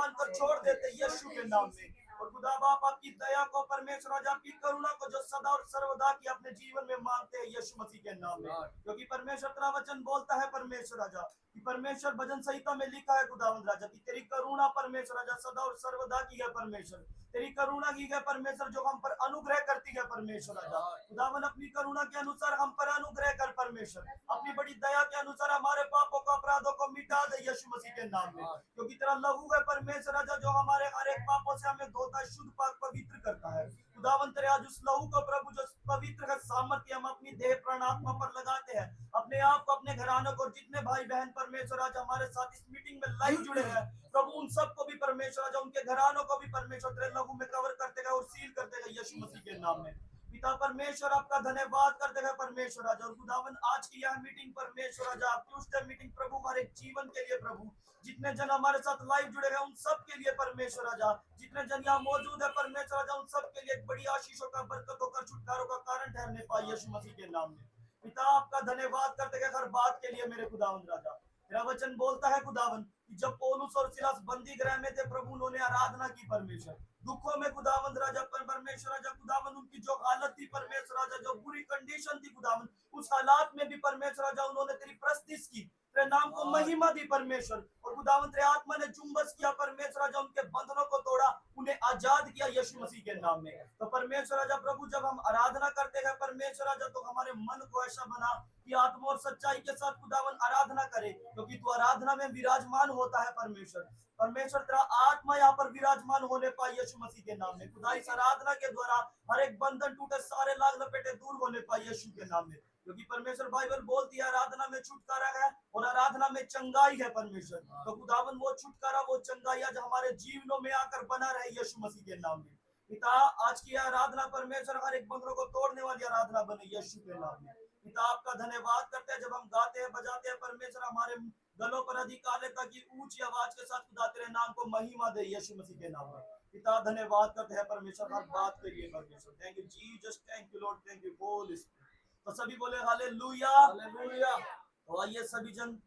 मानकर छोड़ देते यीशु के नाम में। और खुदा बाप आपकी दया को, परमेश्वर राजा आपकी करुणा को जो सदा और सर्वदा की अपने जीवन में मांगते हैं यीशु मसीह के नाम में, क्योंकि परमेश्वर तेरा वचन बोलता है परमेश्वर राजा कि परमेश्वर भजन संहिता में लिखा है खुदावंद राजा कि तेरी करुणा परमेश्वर राजा सदा और सर्वदा की है परमेश्वर, तेरी करुणा की है परमेश्वर जो हम पर अनुग्रह करती है परमेश्वर राजा। खुदावन अपनी करुणा के अनुसार हम पर अनुग्रह कर परमेश्वर, अपनी बड़ी दया के अनुसार हमारे पापों को, अपराधों को मिटा दे यीशु मसीह के नाम में, क्योंकि तेरा लहू है परमेश्वर राजा जो हमारे हर एक पापों से हमें धोता है, शुद्ध पाक पवित्र करता है। खुदावन तेरे आज उस लहू को प्रभु जो पवित्र है सामर्थ्य हम अपनी देह प्राण आत्मा पर लगाते हैं, अपने आप को, अपने घरानों को, जितने भाई बहन परमेश्वर आज हमारे साथ इस मीटिंग में लाइव जुड़े हैं प्रभु उन सबको भी परमेश्वर आज उनके घरानों को भी परमेश्वर तेरे लहू में कवर करते गए और सील करते गए यीशु मसीह के नाम में। पिता परमेश्वर आपका धन्यवाद करते गए परमेश्वर राजा। और खुदावन आज की यह मीटिंग परमेश्वर राजा आपकी उस मीटिंग प्रभु हमारे जीवन के लिए प्रभु जितने जन हमारे साथ लाइव जुड़े हैं उन सब के लिए परमेश्वर राजा, जितने जन यहाँ मौजूद है परमेश्वर राजा उन सब के लिए एक बड़ी आशीषों का, बरकतों का, छुटकारों का कारण ठहरने पाए यीशु मसीह के नाम में। पिता आपका धन्यवाद करते गए हर बात के लिए मेरे खुदावन राजा। तेरा वचन बोलता है खुदावन कि जब पौलुस और सिलास बंदी गृह में थे प्रभु उन्होंने आराधना की परमेश्वर, दुखों में खुदावंद राजा परमेश्वर राजा खुदावन उनकी जो हालत थी परमेश्वर राजा, जो बुरी कंडीशन थी खुदावन, उस हालात में भी परमेश्वर राजा उन्होंने तेरी प्रस्तुति की, तेरे नाम को महिमा दी परमेश्वर। और खुदावन तेरे आत्मा ने जुम्बस किया परमेश्वर राजा, उनके बंधनों को तोड़ा, उन्हें आजाद किया यीशु मसीह के नाम में। तो परमेश्वर राजा प्रभु जब हम आराधना करते हैं परमेश्वर राजा तो हमारे मन को ऐसा बना कि आत्मा और सच्चाई के साथ खुदावन आराधना करे, क्योंकि तू आराधना में विराजमान होता है परमेश्वर। परमेश्वर तेरा आत्मा यहाँ पर विराजमान होने पाए यीशु मसीह के नाम में। खुदा इस आराधना के द्वारा हर एक बंधन टूटे, सारे लाग लपेटे दूर होने पाए यीशु के नाम में, क्योंकि परमेश्वर बाइबल बोलती है आराधना में छुटकारा है और आराधना में चंगाई है परमेश्वर। तो खुदावन वो छुटकारा, वो चंगाई आज हमारे जीवनों में आकर बना रहे यीशु मसीह के नाम में। पिता आज की आराधना परमेश्वर हर एक बंधनों को तोड़ने वाली आराधना बने यीशु के नाम में। पिता आपका धन्यवाद करते हैं जब हम गाते हैं बजाते हैं परमेश्वर हमारे गलों पर अधिकारिता की ऊंची आवाज के साथ खुदा तेरे नाम को महिमा दे यीशु मसीह के नाम में। पिता धन्यवाद करते हैं परमेश्वर हर बात के लिए परमेश्वर। Thank you Jesus, thank you Lord, thank you Holi spirit. तो सभी बोले हालेलुया हालेलुया। तो आइए सभी जन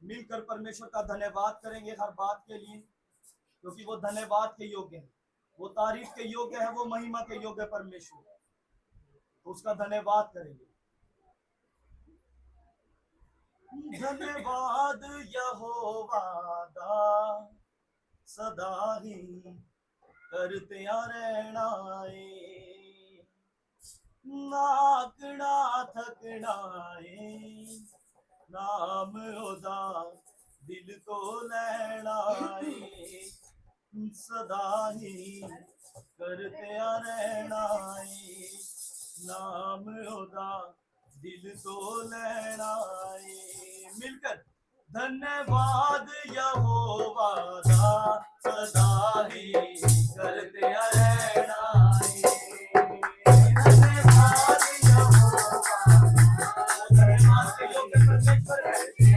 मिलकर परमेश्वर का धन्यवाद करेंगे हर बात के लिए, क्योंकि वो धन्यवाद के योग्य है, वो तारीफ के योग्य है, वो महिमा के योग्य है परमेश्वर। तो उसका धन्यवाद करेंगे। धन्यवाद यहोवा दा सदा ही करते रहना है, नाकना थकना है, नाम ओदा दिल को लेना है, सदा ही करते रहना है, नाम ओदा दिल को लेना है। मिलकर धन्यवाद यहोवा दा सदा ही करते रहना है, धन्यवाद यहोवा धन्यवाद के योग्य परमेश्वर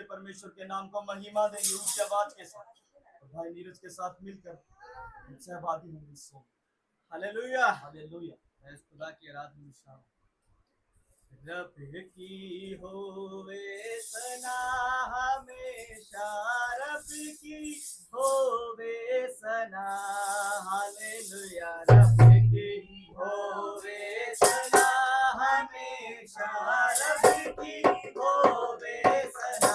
परमेश्वर के नाम को महिमा देंगे ऊंची आवाज के साथ। तो भाई नीरज के साथ मिलकर सहभागी होंगे इससे। Hallelujah hallelujah. मैं इस खुदा की आराधना में शामिल। रब की होवे सना हमेशा, रब की होवे सना। हालेलुया। रब की होवे सना हमेशा, रब की होवे सना।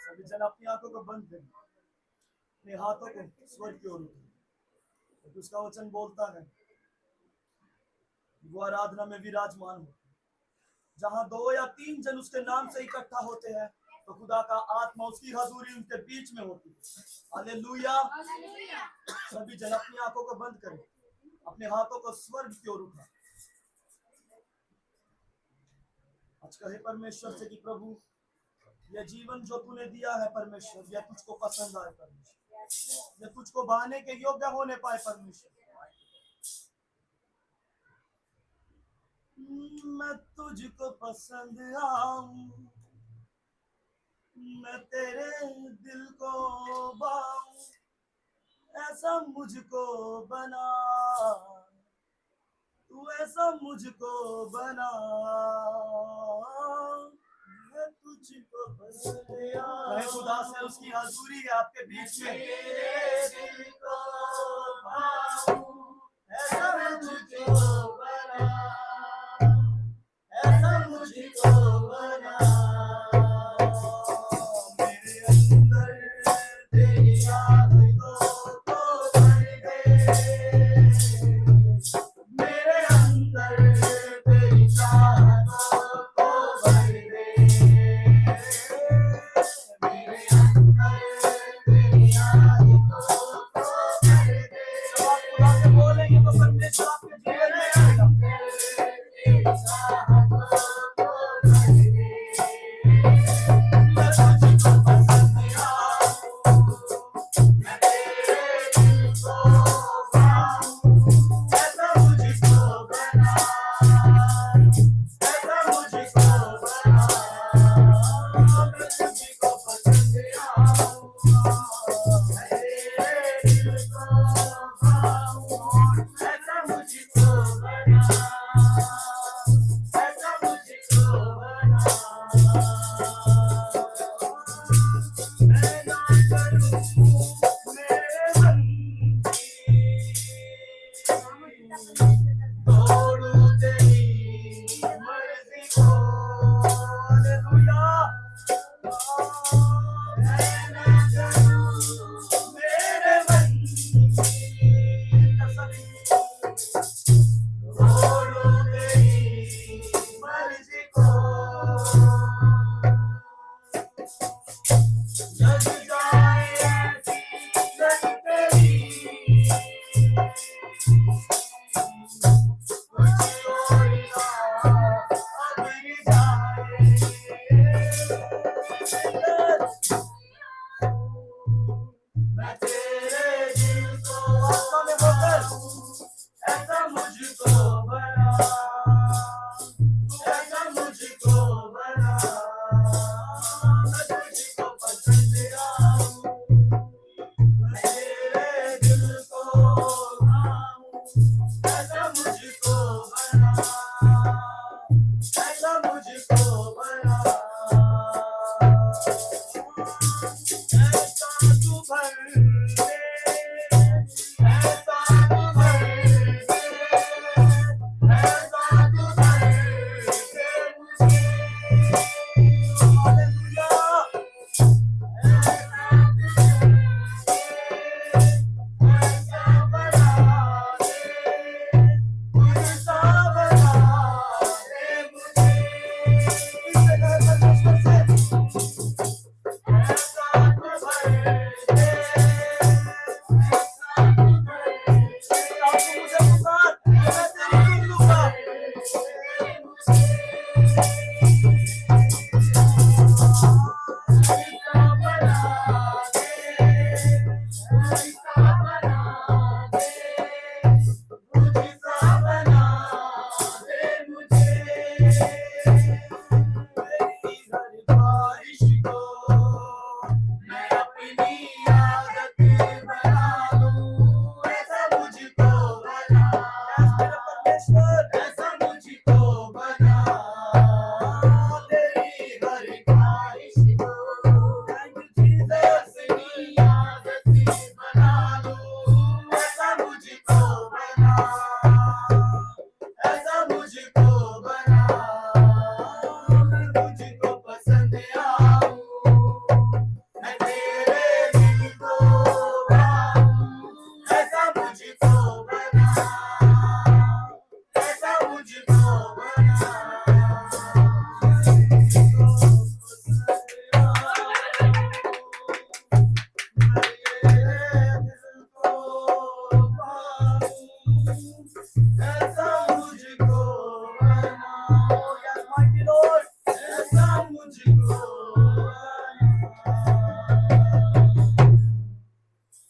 सभी जन अपनी आंखों को बंद करें, अपने हाथों को स्वर्ग की ओर उठाएं। उसका वचन बोलता है वो आराधना में विराजमान हो, जहां 2 या 3 जन उसके नाम से इकट्ठा होते हैं तो खुदा का आत्मा उसकी हजूरी उनके बीच में होती है। हालेलुया। सभी जन अपनी आंखों को बंद करें, अपने हाथों को स्वर्ग की ओर उठाएं। आज कहे परमेश्वर से कि प्रभु यह जीवन जो तूने दिया है परमेश्वर, यह तुझको पसंद आए परमेश्वर, यह तुझको बहाने के योग्य होने पाए परमेश्वर। मैं तुझको पसंद आऊं, मैं तेरे दिल को बाऊं, ऐसा मुझको बना, तू ऐसा मुझको बना, मैं तुझको पसंद आऊं। खुदा से उसकी हजूरी है आपके बीच में। दिल को बाऊं, ऐसा मुझको बना, ऐसा मुझको बना, मेरे अंदर तेरी याद को भर दे, मेरे अंदर तेरी चाहतों को भर दे, मेरे अंदर तेरी याद को भर दे। जब आप खुदा से बोलेंगे तो परमेश्वर आपके जीवन में आएगा।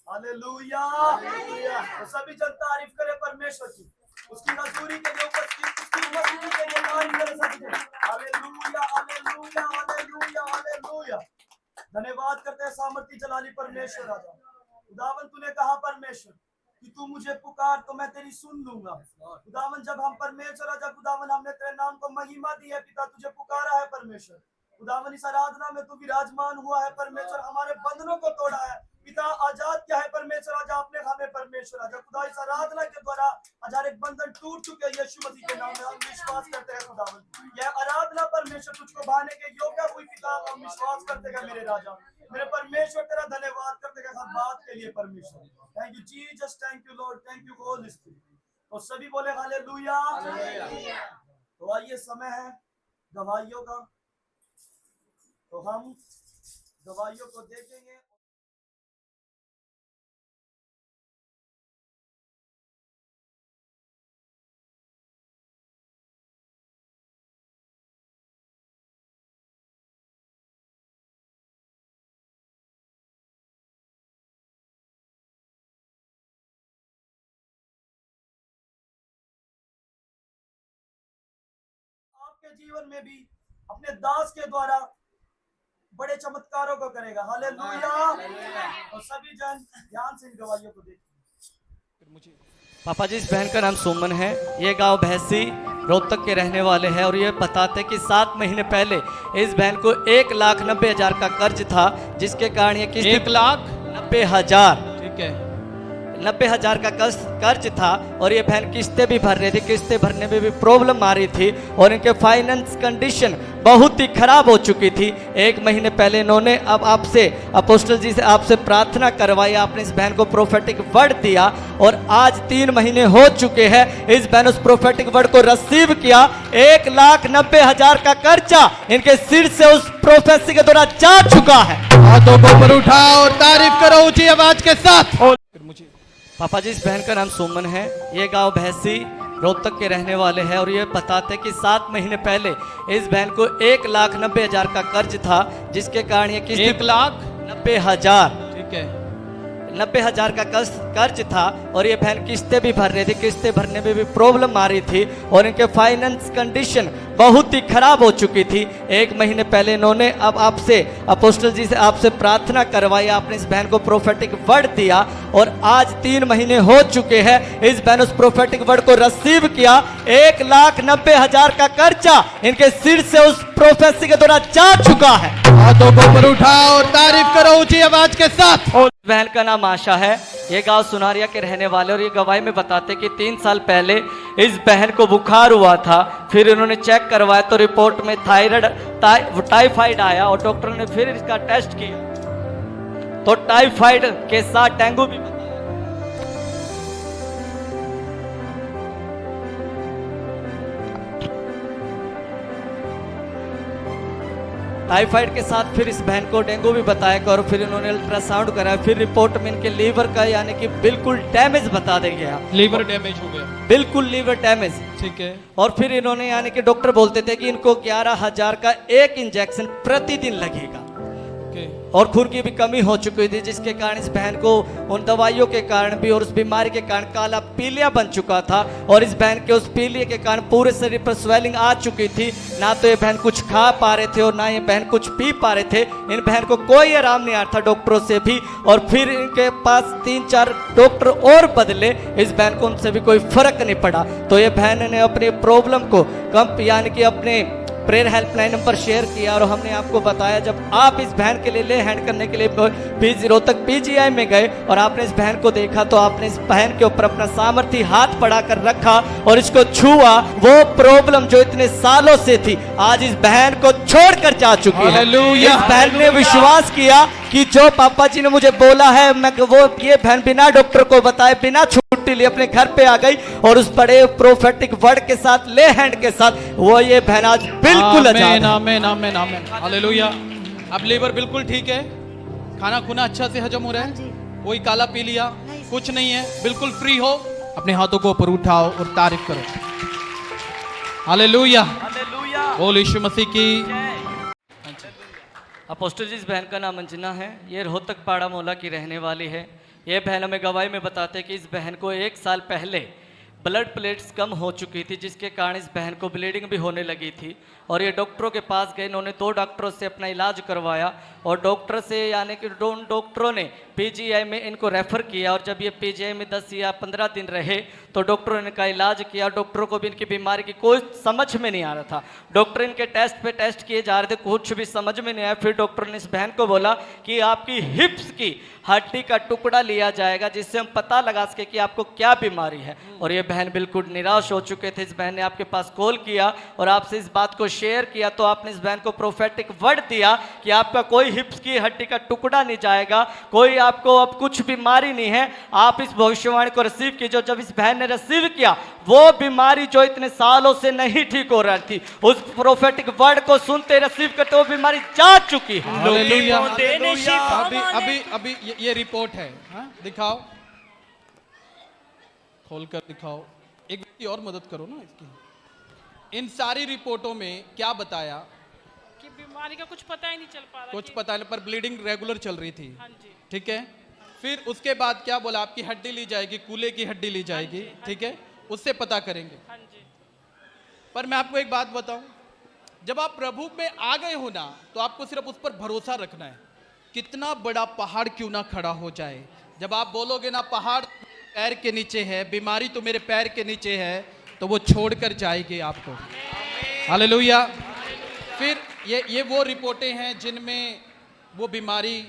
हालेलुया। तो सभी जन तारीफ करे परमेश्वर की, उसकी मजदूरी के लिए उपस्थित, उसकी मजदूरी के लिए तारीफ करे सभी जन। Hallelujah hallelujah hallelujah hallelujah. धन्यवाद करते हैं सामर्थी जलाली परमेश्वर राजा। खुदावन तूने कहा परमेश्वर कि तू मुझे पुकार तो मैं तेरी सुन लूंगा। खुदावन जब हम परमेश्वर राजा खुदावन हमने तेरे नाम को महिमा दी है पिता, तुझे पुकारा है परमेश्वर। खुदावन इस आराधना में तू विराजमान हुआ है परमेश्वर, हमारे बंधनों को तोड़ा है पिता, आजाद क्या है परमेश्वर राजा आपने हमें परमेश्वर राजा खुदा इस आराधना के द्वारा हजार एक बंधन टूट चुके हैं यीशु मसीह के नाम में हम विश्वास करते हैं खुदावन। यह आराधना परमेश्वर तुझको भाने के योग्य हुई पिता, हम विश्वास करते हैं मेरे राजा मेरे परमेश्वर, तेरा धन्यवाद करते हैं हर बात के लिए परमेश्वर। Thank you Jesus, thank you Lord, thank you Holi spirit. तो सभी बोले हालेलुया। तो आइए समय है गवाहियों का, तो हम गवाहियों को देखेंगे। आपके जीवन में भी अपने दास के द्वारा बड़े चमत्कारों को करेगा। हालेलुया। और सभी जन ध्यान से इन गवाहियों को देखिए। पापा जी, इस बहन का नाम सुमन है। ये गांव भैंसी रोहतक के रहने वाले हैं और ये बताते कि 7 महीने पहले इस बहन को 1,90,000 का कर्ज था, जिसके कारण ये किस्त 1,90,000, ठीक है, 90,000 का कर्ज था और ये बहन किस्तें भी भर रही थी। किस्तें भरने में भी प्रॉब्लम आ रही थी और इनके फाइनेंस कंडीशन बहुत ही खराब हो चुकी थी। 1 महीने पहले इन्होंने अब आपसे, अपोस्टल जी से आपसे प्रार्थना करवाई। आपने इस बहन को प्रोफेटिक वर्ड दिया और आज 3 महीने हो चुके हैं। इस बहन उस प्रोफेटिक वर्ड को रिसीव किया। 1,90,000 का कर्जा इनके सिर से उस प्रोफेसी के द्वारा जा चुका है। हाथों को ऊपर उठाओ और तारीफ करो ऊंची आवाज के साथ। पापा जी, इस बहन का नाम सुमन है। ये गांव भैंसी रोहतक के रहने वाले हैं और ये बताते कि 7 महीने पहले इस बहन को 1,90,000 का कर्ज था, जिसके कारण ये किस्त 1,90,000, ठीक है, 90,000 का कर्ज था और ये बहन किस्तें भी भर रही थी। किस्तें भरने में भी प्रॉब्लम आ रही थी और इनके फाइनेंस कंडीशन बहुत ही खराब हो चुकी थी। 1 महीने पहले इन्होंने अब आपसे, अपोस्टल जी से आपसे प्रार्थना करवाई। आपने इस बहन को प्रोफेटिक वर्ड दिया और आज 3 महीने हो चुके हैं। इस बहन उस प्रोफेटिक वर्ड को रिसीव किया। 1,90,000 का कर्जा इनके सिर से उस प्रोफेसी के द्वारा जा चुका है। हाथों को ऊपर उठाओ और तारीफ करो ऊंची आवाज के साथ। बहन का नाम आशा है। ये गांव सुनारिया के रहने वाले और ये गवाही में बताते कि 3 साल पहले इस बहन को बुखार हुआ था। फिर इन्होंने चेक करवाया तो रिपोर्ट में टाइफाइड आया और डॉक्टर ने फिर इसका टेस्ट किया तो टाइफाइड के साथ डेंगू भी बताया। टाइफाइड के साथ फिर इस बहन को डेंगू भी बताया और फिर इन्होंने अल्ट्रासाउंड कराया। फिर रिपोर्ट में इनके लीवर का यानी कि बिल्कुल डैमेज बता दे गया। लीवर डैमेज हो गया, बिल्कुल लीवर डैमेज, ठीक है। और फिर इन्होंने यानी कि डॉक्टर बोलते थे कि इनको 11,000 का एक इंजेक्शन प्रतिदिन लगेगा और खून की भी कमी हो चुकी थी, जिसके कारण इस बहन को उन दवाइयों के कारण भी और उस बीमारी के कारण काला पीलिया बन चुका था और इस बहन के उस पीलिया के कारण पूरे शरीर पर स्वेलिंग आ चुकी थी। ना तो ये बहन कुछ खा पा रहे थे और ना ये बहन कुछ पी पा रहे थे। इन बहन को कोई आराम नहीं आ रहा था डॉक्टरों से भी और फिर इनके पास 3-4 डॉक्टर और बदले। इस बहन को उनसे भी कोई फर्क नहीं पड़ा। तो ये बहन ने अपनी प्रॉब्लम को कम यानी कि अपने प्रेयर हेल्पलाइन नंबर शेयर किया और हमने आपको बताया। जब आप इस बहन के लिए ले हैंड करने के लिए रोहतक PGI में गए और आपने इस बहन को देखा तो आपने इस बहन के ऊपर अपना सामर्थ्य हाथ बढ़ाकर रखा और इसको छुआ। वो प्रॉब्लम जो इतने सालों से थी आज इस बहन को छोड़कर जा चुकी है। इस बहन ने विश्वास किया कि जो पापा जी ने मुझे बोला है मैं वो, ये बहन बिना डॉक्टर को बताए बिना छुट्टी लिए अपने घर पे आ गई और उस बड़े प्रोफेटिक वर्ड के साथ ले हैंड के साथ वो ये बहन आज बिल्कुल आजाद है। आमीन आमीन आमीन हालेलुया। अब लीवर बिल्कुल ठीक है, खाना खुना अच्छा से हजम हो रहा है, कोई काला पी लिया कुछ नहीं है, बिल्कुल फ्री हो। अपने हाथों को ऊपर उठाओ और तारीफ करो। हालेलुया, बोल यीशु मसीह की। अपोस्टल जी, इस बहन का नाम अंजना है। ये रोहतक पाड़ा मोहल्ला की रहने वाली है। ये बहन हमें गवाही में बताते कि इस बहन को 1 साल पहले ब्लड प्लेट्स कम हो चुकी थी, जिसके कारण इस बहन को ब्लीडिंग भी होने लगी थी और ये डॉक्टरों के पास गए। इन्होंने 2 डॉक्टरों से अपना इलाज करवाया और डॉक्टर से यानी कि डॉक्टरों ने PGI में इनको रेफ़र किया और जब ये PGI में 10 या 15 दिन रहे तो डॉक्टरों ने इनका इलाज किया। डॉक्टरों को भी इनकी बीमारी की कोई समझ में नहीं आ रहा था। डॉक्टर इनके टेस्ट पे टेस्ट किए जा रहे थे, कुछ भी समझ में नहीं आया। फिर डॉक्टर ने इस बहन को बोला कि आपकी हिप्स की हड्डी का टुकड़ा लिया जाएगा जिससे हम पता लगा सके कि आपको क्या बीमारी है। और ये बहन बिल्कुल निराश हो चुके थे। इस बहन ने आपके पास कॉल किया और आपसे इस बात को शेयर किया तो आपने इस बहन को प्रोफेटिक वर्ड दिया कि आपका कोई हिप्स की हड्डी का टुकड़ा नहीं जाएगा, कोई आपको अब कुछ बीमारी नहीं है। आप इस भविष्यवाणी को रिसीव कीजिए। जब इस बहन ने रिसीव किया वो बीमारी जो इतने सालों से नहीं ठीक हो रही थी, उस प्रोफेटिक वर्ड को सुनते रिसीव करते वो बीमारी जा चुकी है। अभी ये रिपोर्ट है, दिखाओ, खोलकर दिखाओ। एक व्यक्ति और मदद करो ना इसकी। इन सारी रिपोर्टों में क्या बताया कि बीमारी का कुछ पता ही नहीं चल पा रहा, कुछ पता नहीं, पर ब्लीडिंग रेगुलर चल रही थी। हाँ जी। ठीक है, फिर उसके बाद क्या बोला? आपकी हड्डी ली जाएगी, कूल्हे की हड्डी ली जाएगी। ठीक है, उससे पता करेंगे। हाँ जी। पर मैं आपको एक बात बताऊं, जब आप प्रभु में आ गए हो ना, तो आपको सिर्फ उस पर भरोसा रखना है। कितना बड़ा पहाड़ क्यों ना खड़ा हो जाए, जब आप बोलोगे ना पहाड़ पैर के नीचे है, बीमारी तो मेरे पैर के नीचे है, तो वो छोड़कर जाएगी आपको। हालेलुया। फिर ये वो रिपोर्टें हैं जिनमें वो बीमारी,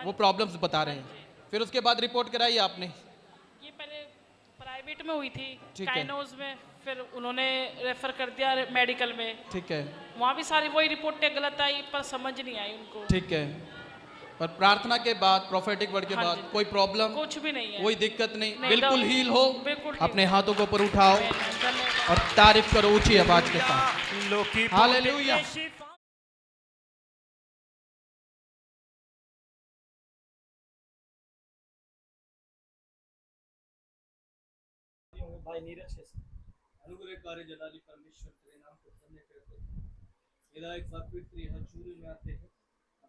वो प्रॉब्लम्स बता रहे हैं। फिर उसके बाद रिपोर्ट कराई आपने? ये पहले प्राइवेट में हुई थी, ठीक है। काइनोज में, फिर उन्होंने रेफर कर दिया मेडिकल में। ठीक है, वहाँ भी सारी वही रिपोर्टें गलत आई, पर समझ नहीं आई उनको। ठीक है। पर प्रार्थना के बाद, प्रोफेटिक वर्ड के हाँ बाद जी। कोई प्रॉब्लम, कुछ भी नहीं है। कोई दिक्कत नहीं, नहीं, बिल्कुल दवा- हील हो। बिल्कुल ठीक। अपने हाथों को ऊपर उठाओ धन्यवाद। और तारीफ करो ऊंची आवाज के साथ। हालेलुया। भाई नीरज है अनुग्रहकारी जलाली परमेश्वर तेरे नाम को धन्य करते हैं। पिता एक बार फिर तेरी हजूरी में आते हैं,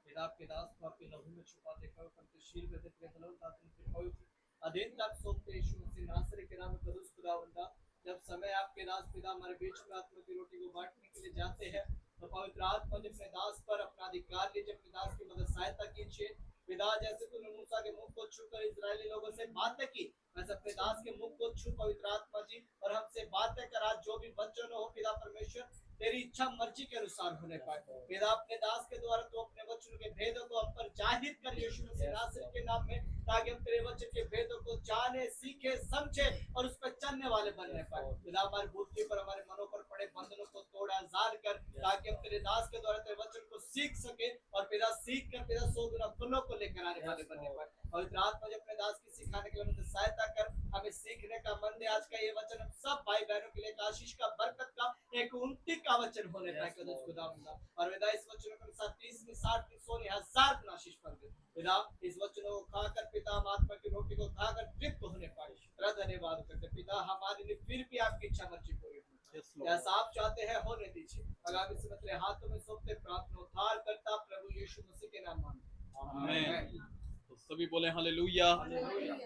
पिता आपके दास को आपके लहू में छुपाते करते शील में देते बलवंत आत्मा पवित्र अधीन तक सौंपते यीशु मसीह नासरी के नाम में कदूस खुदावंदा। जब समय आपके दास पिता हमारे बीच में आत्मा की रोटी को बांटने के लिए जाते हैं, तो पवित्र आत्मा जब अपने दास पर अपना अधिकार लीजिए, अपने दास की मदद सहायता कीजिए। पिता जैसे तूने मूसा के मुख को छूकर इजरायली लोगों से बातें की, वैसे अपने दास के मुख को छू पवित्र आत्मा जी, और हमसे बातें करा। जो भी वचन हो पिता परमेश्वर तेरी इच्छा मर्जी के अनुसार होने पाए। पिता अपने दास के द्वारा तो अपने वचन के भेदों को हम पर जाहिर कर यीशु मसीह नासरी के नाम में, ताकि हम तेरे वचन के भेदों को जाने, सीखे, समझे और उस पर चलने वाले बनने पाए। पिता हमारी बुद्धि पर, हमारे मनों पर पड़े बंधनों को तोड़ा जार कर, ताकि हम तेरे दास के द्वारा तेरे वचन को सीख सके और पिता सीख कर पिता 100 गुना फलों को लेकर आने वाले बनने पाए। पवित्र आत्मा जी अपने दास की सिखाने के लिए मुझे सहायता कर, हमें सीखने का मन दे। आज का ये वचन हम सब भाई बहनों के लिए आशीष का, बरकत का, एक उन्नति का वचन होने पाए खुदावंदा। और पिता इस वचनों के साथ 30 60 100 1000 गुना आशीष पर दे। पिता इस वचनों को खाकर पिता हम आत्मा की रोटी को खाकर तृप्त होने पाए। तेरा धन्यवाद करते पिता, हमारे लिए फिर भी आपकी इच्छा मर्जी पूरी हो, जैसा आप चाहते हैं होने दीजिए। आगामी समय तेरे हाथों में सौंपते प्रार्थना उद्धार करता प्रभु यीशु मसीह के नाम मांगते हैं। आमीन। तो सभी बोले हालेलुया।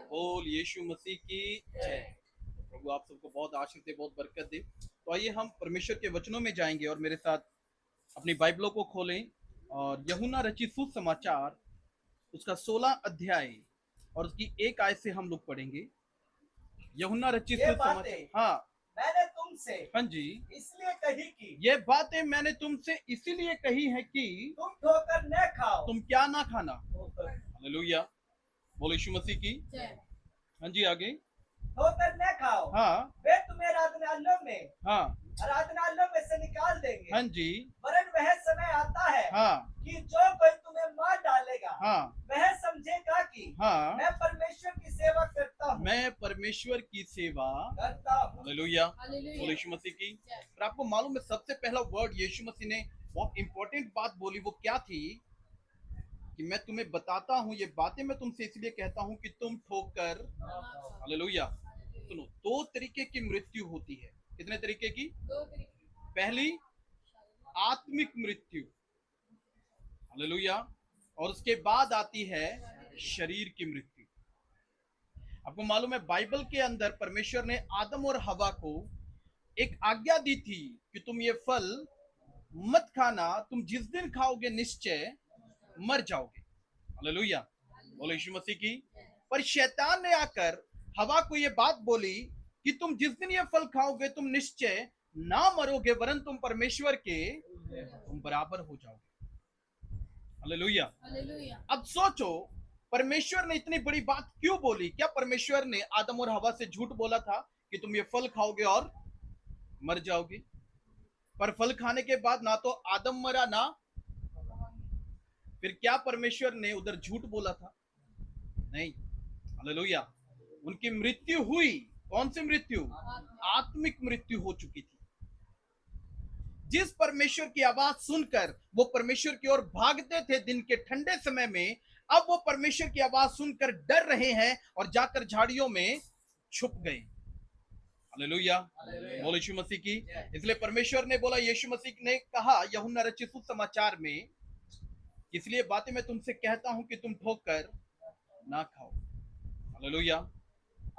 बोल यीशु मसीह की जय। प्रभु आप सबको बहुत आशीष दे, बहुत बरकत दे। तो आइए हम परमेश्वर के वचनों में जाएंगे और मेरे साथ अपनी बाइबलों को खोलें और यूहन्ना रचित सुसमाचार उसका 16 अध्याय और उसकी 1 आयत से हम लोग पढ़ेंगे। यूहन्ना रचित ये सुसमाचार। बातें हाँ मैंने तुमसे हाँ जी, इसलिए कही कि ये बातें मैंने तुमसे इसीलिए कही है कि तुम ठोकर न खाओ। तुम क्या ना खाना। हालेलुया। बोलो यीशु मसीह की। हाँ जी, आगे। ठोकर न खाओ। हाँ वे तुम्हें आराधनालयों में से निकाल देंगे। हाँ जी। वरन वह समय आता है हाँ कि जो कोई तुम्हें मार डालेगा, हाँ वह समझेगा कि हाँ मैं परमेश्वर की सेवा करता हूँ। मैं परमेश्वर की सेवा करता हूँ। हालेलुया। बोलो यीशु मसीह की। पर आपको मालूम है सबसे पहला वर्ड यीशु मसीह ने बहुत इंपॉर्टेंट बात बोली, वो क्या थी? कि मैं तुम्हें बताता हूँ, ये बातें मैं तुमसे इसलिए कहता हूँ कि तुम ठोकर। हालेलुया। सुनो, 2 तरीके की मृत्यु होती है। कितने तरीके की? पहली आत्मिक मृत्यु, हालेलुया, और उसके बाद आती है शरीर की मृत्यु। आपको मालूम है बाइबल के अंदर परमेश्वर ने आदम और हवा को एक आज्ञा दी थी कि तुम ये फल मत खाना, तुम जिस दिन खाओगे निश्चय मर जाओगे। हालेलुया। बोलो यीशु मसीह की। पर शैतान ने आकर हवा को ये बात बोली कि तुम जिस दिन ये फल खाओगे तुम निश्चय ना मरोगे, वरन तुम परमेश्वर के तुम बराबर हो जाओगे। हालेलुया। अब सोचो परमेश्वर ने इतनी बड़ी बात क्यों बोली? क्या परमेश्वर ने आदम और हवा से झूठ बोला था कि तुम ये फल खाओगे और मर जाओगे? पर फल खाने के बाद ना तो आदम मरा ना, फिर क्या परमेश्वर ने उधर झूठ बोला था? नहीं। हालेलुया। उनकी मृत्यु हुई। कौन सी मृत्यु? आत्मिक मृत्यु हो चुकी थी। जिस परमेश्वर की आवाज सुनकर वो परमेश्वर की ओर भागते थे दिन के ठंडे समय में, अब वो परमेश्वर की आवाज सुनकर डर रहे हैं और जाकर झाड़ियों में छुप गए। हालेलुया। बोलो यीशु मसीह की। इसलिए परमेश्वर ने बोला, यीशु मसीह ने कहा यूहन्ना रचित सुसमाचार में, इसलिए बातें मैं तुमसे कहता हूं कि तुम ठोकर ना खाओ। हालेलुया।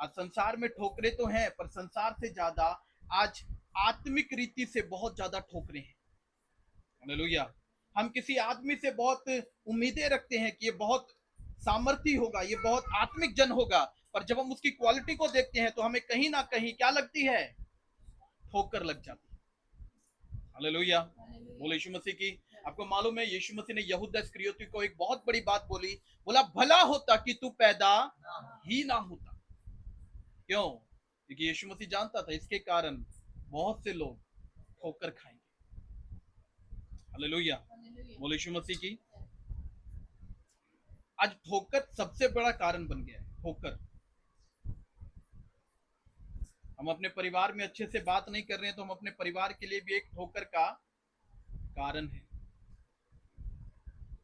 आज संसार में ठोकरे तो हैं, पर संसार से ज्यादा आज आत्मिक रीति से बहुत ज्यादा ठोकरे हैं। हालेलुया। हम किसी आदमी से बहुत उम्मीदें रखते हैं कि ये बहुत सामर्थी होगा, ये बहुत आत्मिक जन होगा, पर जब हम उसकी क्वालिटी को देखते हैं तो हमें कहीं ना कहीं क्या लगती है, ठोकर लग जाती है। हालेलुया, बोले यीशु मसीह की। आपको मालूम है यीशु मसीह ने यहूदा इस्करियोती को एक बहुत बड़ी बात बोली, बोला भला होता कि तू पैदा ही ना होता। क्यों? क्योंकि यीशु मसीह जानता था इसके कारण बहुत से लोग ठोकर खाएंगे। हालेलुया, बोले यीशु मसीह की। आज ठोकर सबसे बड़ा कारण बन गया है, ठोकर। हम अपने परिवार में अच्छे से बात नहीं कर रहे हैं तो हम अपने परिवार के लिए भी एक ठोकर का कारण है।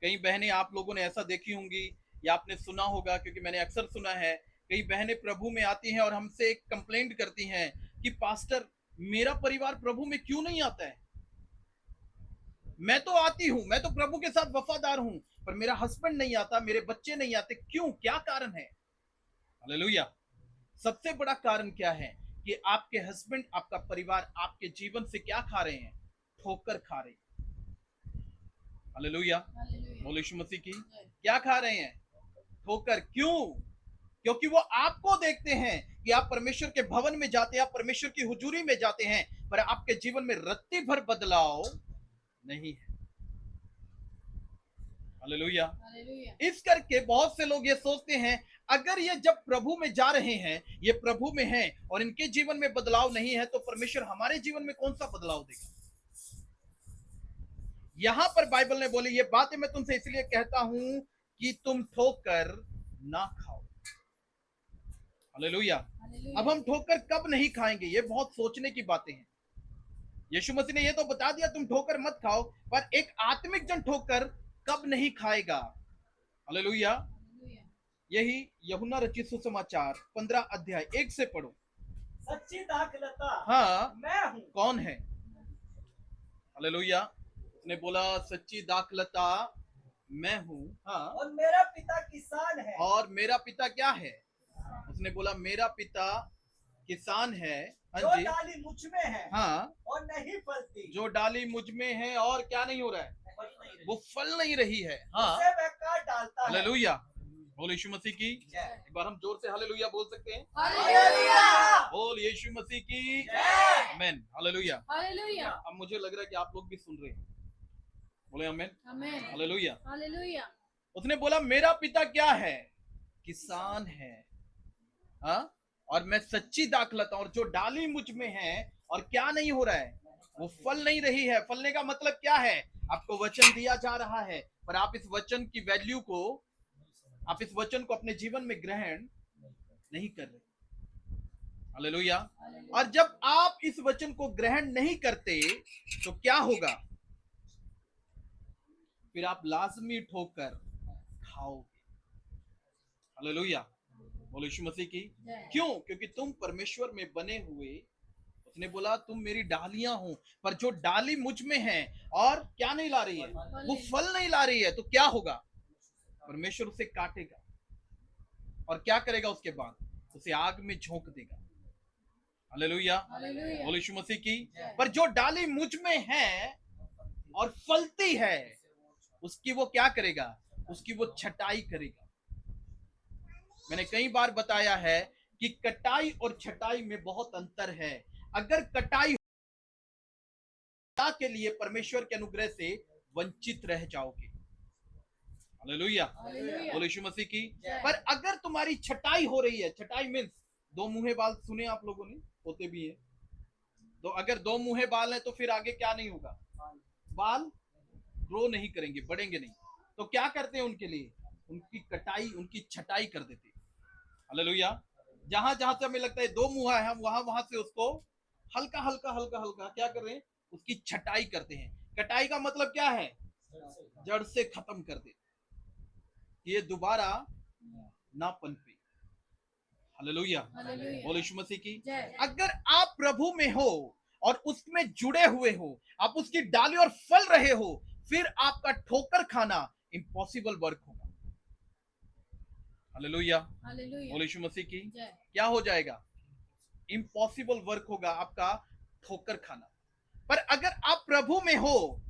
कई बहनें आप लोगों ने ऐसा देखी होंगी या आपने सुना होगा, क्योंकि मैंने अक्सर सुना है, कई बहनें प्रभु में आती हैं और हमसे एक कंप्लेंट करती हैं कि पास्टर मेरा परिवार प्रभु में क्यों नहीं आता है। मैं तो आती हूं, मैं तो प्रभु के साथ वफादार हूं, पर मेरा हस्बैंड नहीं आता, मेरे बच्चे नहीं आते, क्यों, क्या कारण है? हालेलुया। सबसे बड़ा कारण क्या है कि आपके हस्बैंड, आपका परिवार आपके जीवन से क्या खा रहे हैं, ठोकर खा रहे हैं। हालेलुया, बोले यीशु मसीह की। क्या खा रहे हैं, ठोकर। क्यों? क्योंकि वो आपको देखते हैं कि आप परमेश्वर के भवन में जाते हैं, आप परमेश्वर की हुजूरी में जाते हैं, पर आपके जीवन में रत्ती भर बदलाव नहीं है। हालेलुया। इस करके बहुत से लोग ये सोचते हैं अगर ये जब प्रभु में जा रहे हैं, ये प्रभु में हैं और इनके जीवन में बदलाव नहीं है, तो परमेश्वर हमारे जीवन में कौन सा बदलाव देगा। यहां पर बाइबल ने बोली ये बातें मैं तुमसे इसलिए कहता हूं कि तुम ठोकर ना खाओ। हालेलुया। अब हम ठोकर कब नहीं खाएंगे, ये बहुत सोचने की बातें हैं। यीशु मसीह ने ये तो बता दिया तुम ठोकर मत खाओ, पर एक आत्मिक जन ठोकर कब नहीं खाएगा। हालेलुया। यही यूहन्ना रचित सुसमाचार 15 अध्याय 1 से पढ़ो। सच्ची दाखलता हाँ, मैं हूं। कौन है? हालेलुया। उसने बोला सच्ची दाखलता मैं हूं। हाँ, और मेरा पिता किसान है। और मेरा पिता क्या है? उसने बोला मेरा पिता किसान है। जो हाँ जी, डाली मुझ में है हाँ, और नहीं फलती, जो डाली मुझ में है और क्या नहीं हो रहा है, फल नहीं रही, वो फल नहीं रही है। हाँ, उसे वह काट डालता है। हालेलुया, बोल यीशु मसीह की। जय। एक बार हम जोर से हालेलुया बोल सकते हैं। हालेलुया। बोल यीशु मसीह की। जय। आमेन, हालेलुया। हालेलुया, अब मुझे लग रहा है कि आप लोग भी सुन रहे हैं। बोले आमेन, आमेन, हालेलुया। हालेलुया, उसने बोला मेरा पिता क्या है, किसान है। हाँ, और मैं सच्ची दाखलता, और जो डाली मुझ में है और क्या नहीं हो रहा है, वो फल नहीं रही है। फलने का मतलब क्या है, आपको वचन दिया जा रहा है पर आप इस वचन की वैल्यू को, आप इस वचन को अपने जीवन में ग्रहण नहीं कर रहे। हालेलुया। और जब आप इस वचन को ग्रहण नहीं करते तो क्या होगा, फिर आप लाजमी ठोकर खाओगे। हालेलुया, बोलो यीशु मसीह की। क्यों? क्योंकि तुम परमेश्वर में बने हुए, उसने बोला तुम मेरी डालियां हो, पर जो डाली मुझ में है और क्या नहीं ला रही है, वो फल नहीं ला रही है, तो क्या होगा, परमेश्वर उसे काटेगा और क्या करेगा, उसके बाद उसे आग में झोंक देगा। हालेलुया, हालेलुया, बोलो यीशु मसीह की। पर जो डाली मुझ में है और फलती है, उसकी वो क्या करेगा, उसकी वो छटाई करेगा। मैंने कई बार बताया है कि कटाई और छटाई में बहुत अंतर है। अगर कटाई के लिए परमेश्वर के अनुग्रह से वंचित रह जाओगे। हालेलुया, हालेलुया, बोलो यीशु मसीह की। पर अगर तुम्हारी छटाई हो रही है, छटाई मीन्स दो मुंहे बाल, सुने आप लोगों ने, होते भी है। तो अगर दो मुंहे बाल है तो फिर आगे क्या नहीं होगा, बाल ग्रो नहीं करेंगे, बढ़ेंगे नहीं। तो क्या करते हैं उनके लिए, उनकी कटाई, उनकी छटाई कर देते हैं। हालेलुया। जहां जहां से हमें लगता है दो मुंह है, हम वहां वहां से उसको हल्का हल्का हल्का हल्का क्या कर रहे हैं, उसकी छटाई करते हैं। कटाई का मतलब क्या है, जड़ से खत्म कर दे, ये दोबारा ना पनपे। हालेलुया, हालेलुया, बोलो यीशु मसीह की। जय। अगर आप प्रभु में हो और उसमें जुड़े हुए हो, आप उसकी डाली और फल रहे हो, फिर आपका ठोकर खाना इम्पॉसिबल वर्क होगा। हालेलुया, हालेलुया, बोलो यीशु मसीह की। जय। क्या हो जाएगा, इम्पॉसिबल वर्क होगा आपका ठोकर खाना। पर अगर आप प्रभु में हो,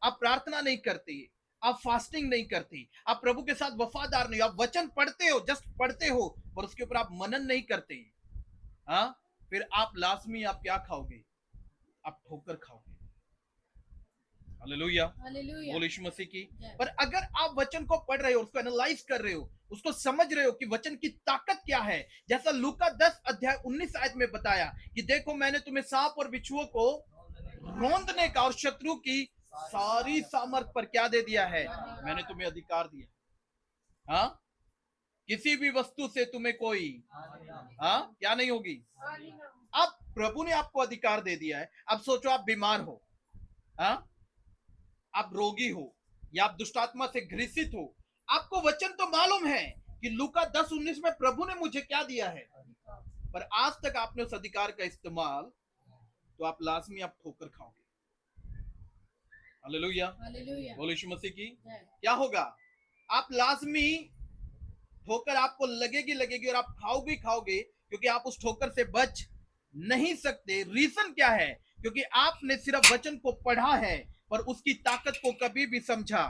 आप प्रार्थना नहीं करते, आप फास्टिंग नहीं करते, आप प्रभु के साथ वफादार नहीं हो, आप वचन पढ़ते हो, जस्ट पढ़ते हो, पर उसके ऊपर आप मनन नहीं करते, हाँ, फिर आप लाजमी आप क्या खाओगे? आप ठोकर खाओगे। Hallelujah, hallelujah. बोलो यीशु मसीह की। पर अगर आप वचन को पढ़ रहे हो, उसको एनालाइज कर रहे हो, उसको समझ रहे हो कि वचन की ताकत क्या है, जैसा लूका 10 अध्याय 19 आयत में बताया कि देखो मैंने तुम्हें सांप और बिच्छुओं को रौंदने का और शत्रु की सारी सामर्थ पर क्या दे दिया है? मैंने तुम्हें अधिकार दिया। हाँ, किसी भी वस्तु से तुम्हें कोई हाँ क्या नहीं होगी। अब प्रभु ने आपको अधिकार दे दिया है। अब सोचो आप बीमार हो, हाँ, आप रोगी हो या आप दुष्टात्मा से ग्रसित हो, आपको वचन तो मालूम है कि लूका 10:19 में प्रभु ने मुझे क्या दिया है, पर आज तक आपने उस अधिकार का इस्तेमाल, तो आप लाजमी आप ठोकर खाओगे। Hallelujah, hallelujah. बोलो यीशु मसीह की। क्या होगा? आप लाजमी ठोकर आपको लगेगी और आप खाओगे, क्योंकि आप उस ठोकर से बच नहीं सकते। रीजन क्या है? क्योंकि आपने सिर्फ वचन को पढ़ा है पर उसकी ताकत को कभी भी समझा।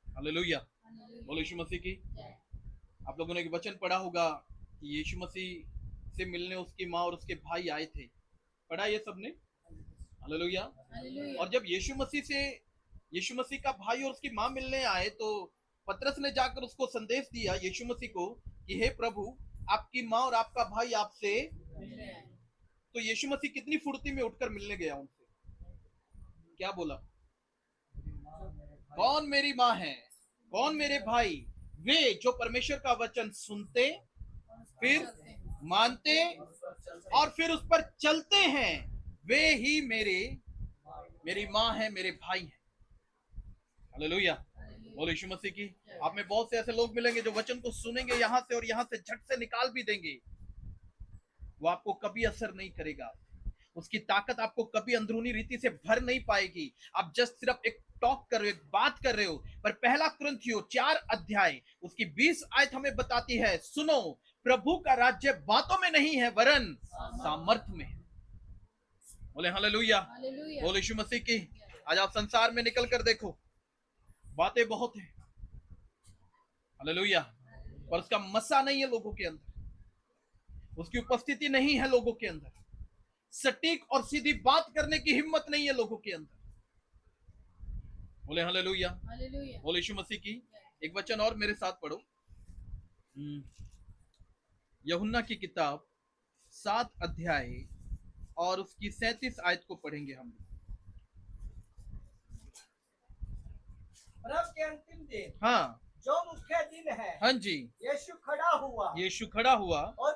हालेलुया, बोलो यीशु मसीह की। आप लोगों ने वचन पढ़ा होगा कि यीशु मसीह से मिलने उसकी माँ और उसके भाई आए थे, पढ़ा ये सबने? हालेलुया। और जब यीशु मसीह का भाई और उसकी माँ मिलने आए, तो पतरस ने जाकर उसको संदेश दिया यीशु मसीह को कि हे प्रभु, आपकी माँ और आपका भाई आपसे। तो यीशु मसीह कितनी फुर्ती में उठकर मिलने गया उनसे, क्या बोला? कौन मेरी माँ है, कौन मेरे भाई? वे जो परमेश्वर का वचन सुनते, फिर मानते और फिर उस पर चलते हैं, वे ही मेरी माँ है, मेरे भाई हैं। हालेलुया, बोलो यीशु मसीह की। आप में बहुत से ऐसे लोग मिलेंगे जो वचन को सुनेंगे यहां से और यहां से झट से निकाल भी देंगे, वो आपको कभी असर नहीं करेगा, उसकी ताकत आपको कभी अंदरूनी रीति से भर नहीं पाएगी। आप जस्ट सिर्फ एक टॉक कर रहे हो, एक बात कर रहे हो। पर पहला कुरिन्थियों 4 अध्याय उसकी 20 आयत हमें बताती है, सुनो, प्रभु का राज्य बातों में नहीं है वरन सामर्थ में है। बोले हालेलुया, बोले यीशु मसीह की। आज आप संसार में निकल कर देखो, बातें बहुत हैं, हालेलुया, पर उसका मसा नहीं है लोगों के अंदर, उसकी उपस्थिति नहीं है लोगों के अंदर, सटीक और सीधी बात करने की हिम्मत नहीं है लोगों के अंदर। बोले हालेलुया, बोले यीशु मसीह की। एक वचन और मेरे साथ पढ़ो, यूहन्ना की किताब 7 अध्याय और उसकी 37 आयत को पढ़ेंगे हम। रब के अंतिम दिन, हाँ, जो मुख्य दिन है, हाँ जी, यीशु खड़ा हुआ और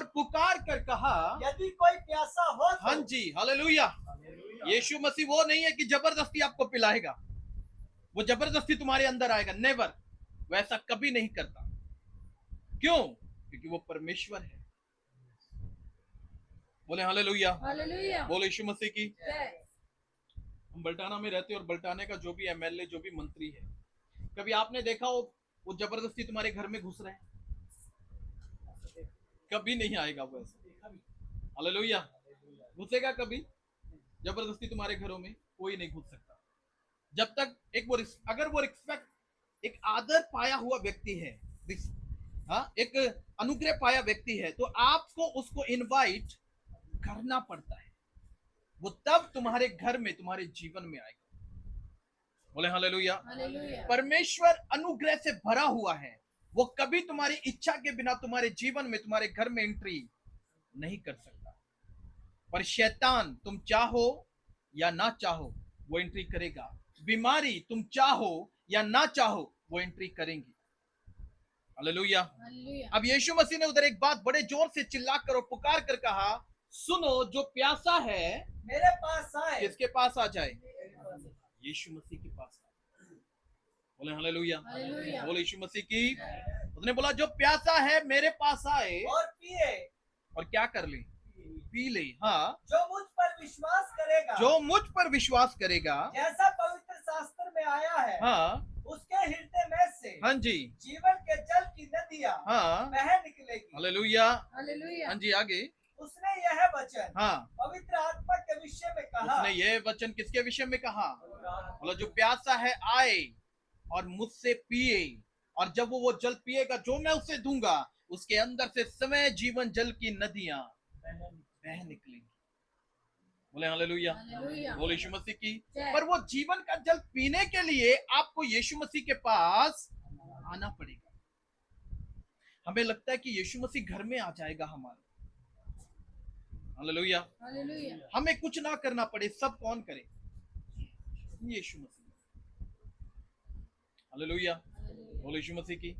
पुकार कर कहा, यदि कोई प्यासा हो तो। हाँ जी, हालेलुया। यीशु मसीह वो नहीं है कि जबरदस्ती आपको पिलाएगा, वो जबरदस्ती तुम्हारे अंदर आएगा, नेवर, वैसा कभी नहीं करता। क्यों? क्योंकि वो परमेश्वर है। बोले हालेलुया, बोले यीशु मसीह की। हम बल्टाना में रहते हैं और बल्टाने का जो भी एमएलए, जो भी मंत्री है, कभी आपने देखा हो वो जबरदस्ती तुम्हारे घर में घुस रहे हैं? कभी नहीं आएगा वो ऐसा। हालेलुया, घुसेगा कभी? जबरदस्ती तुम्हारे घरों में कोई नहीं घुस सकता। जब तक अगर वो रिस्पेक्ट, एक आदर पाया हुआ व्यक्ति है, हाँ, एक अनुग्रह पाया व्यक्ति है, तो आपको उसको इनवाइट करना पड़ता है, वो तब तुम्हारे घर में, तुम्हारे जीवन में आएगा। बोले हालेलुया। परमेश्वर अनुग्रह से भरा हुआ है, वो कभी तुम्हारी इच्छा के बिना तुम्हारे जीवन में, तुम्हारे घर में एंट्री नहीं कर सकता। पर शैतान, तुम चाहो या ना चाहो, वो एंट्री करेगा। बीमारी, तुम चाहो या ना चाहो, वो एंट्री करेंगी। हालेलुया। अब यीशु मसीह ने उधर एक बात बड़े जोर से चिल्लाकर और पुकार कर कहा, सुनो, जो प्यासा है मेरे पास आए। किसके पास आ जाए? यीशु मसीह के पास आए। बोले हालेलुया, बोले यीशु मसीह की। उसने बोला, जो प्यासा है मेरे पास आए और पिए, और क्या कर ले? पी ले। हाँ, जो मुझ पर विश्वास करेगा, जो मुझ पर विश्वास करेगा, जैसा पवित्र शास्त्र में आया है, हाँ, उसके हृदय में से, हाँ जी, जीवन के जल की नदियां, हाँ, बह निकलेगी। Hallelujah, hallelujah. हाँ जी, आगे। उसने यह वचन हाँ, पवित्र आत्मा के विषय में कहा। उसने ये वचन किसके विषय में कहा? बोला जो प्यासा है आए और मुझसे पिए, और जब वो जल पिएगा जो मैं उसे दूंगा, उसके अंदर से समय जीवन जल की नदियां बह निकलेंगी। बोले हालेलुया, बोले यीशु मसीह की। पर वो जीवन का जल पीने के लिए आपको यीशु मसीह के पास आना पड़ेगा। हमें लगता है कि यीशु मसीह घर में आ जाएगा हमारे। हालेलुया, हमें कुछ ना करना पड़े, सब कौन करे? यीशु मसीह। हालेलुया, बोले यीशु मसीह की।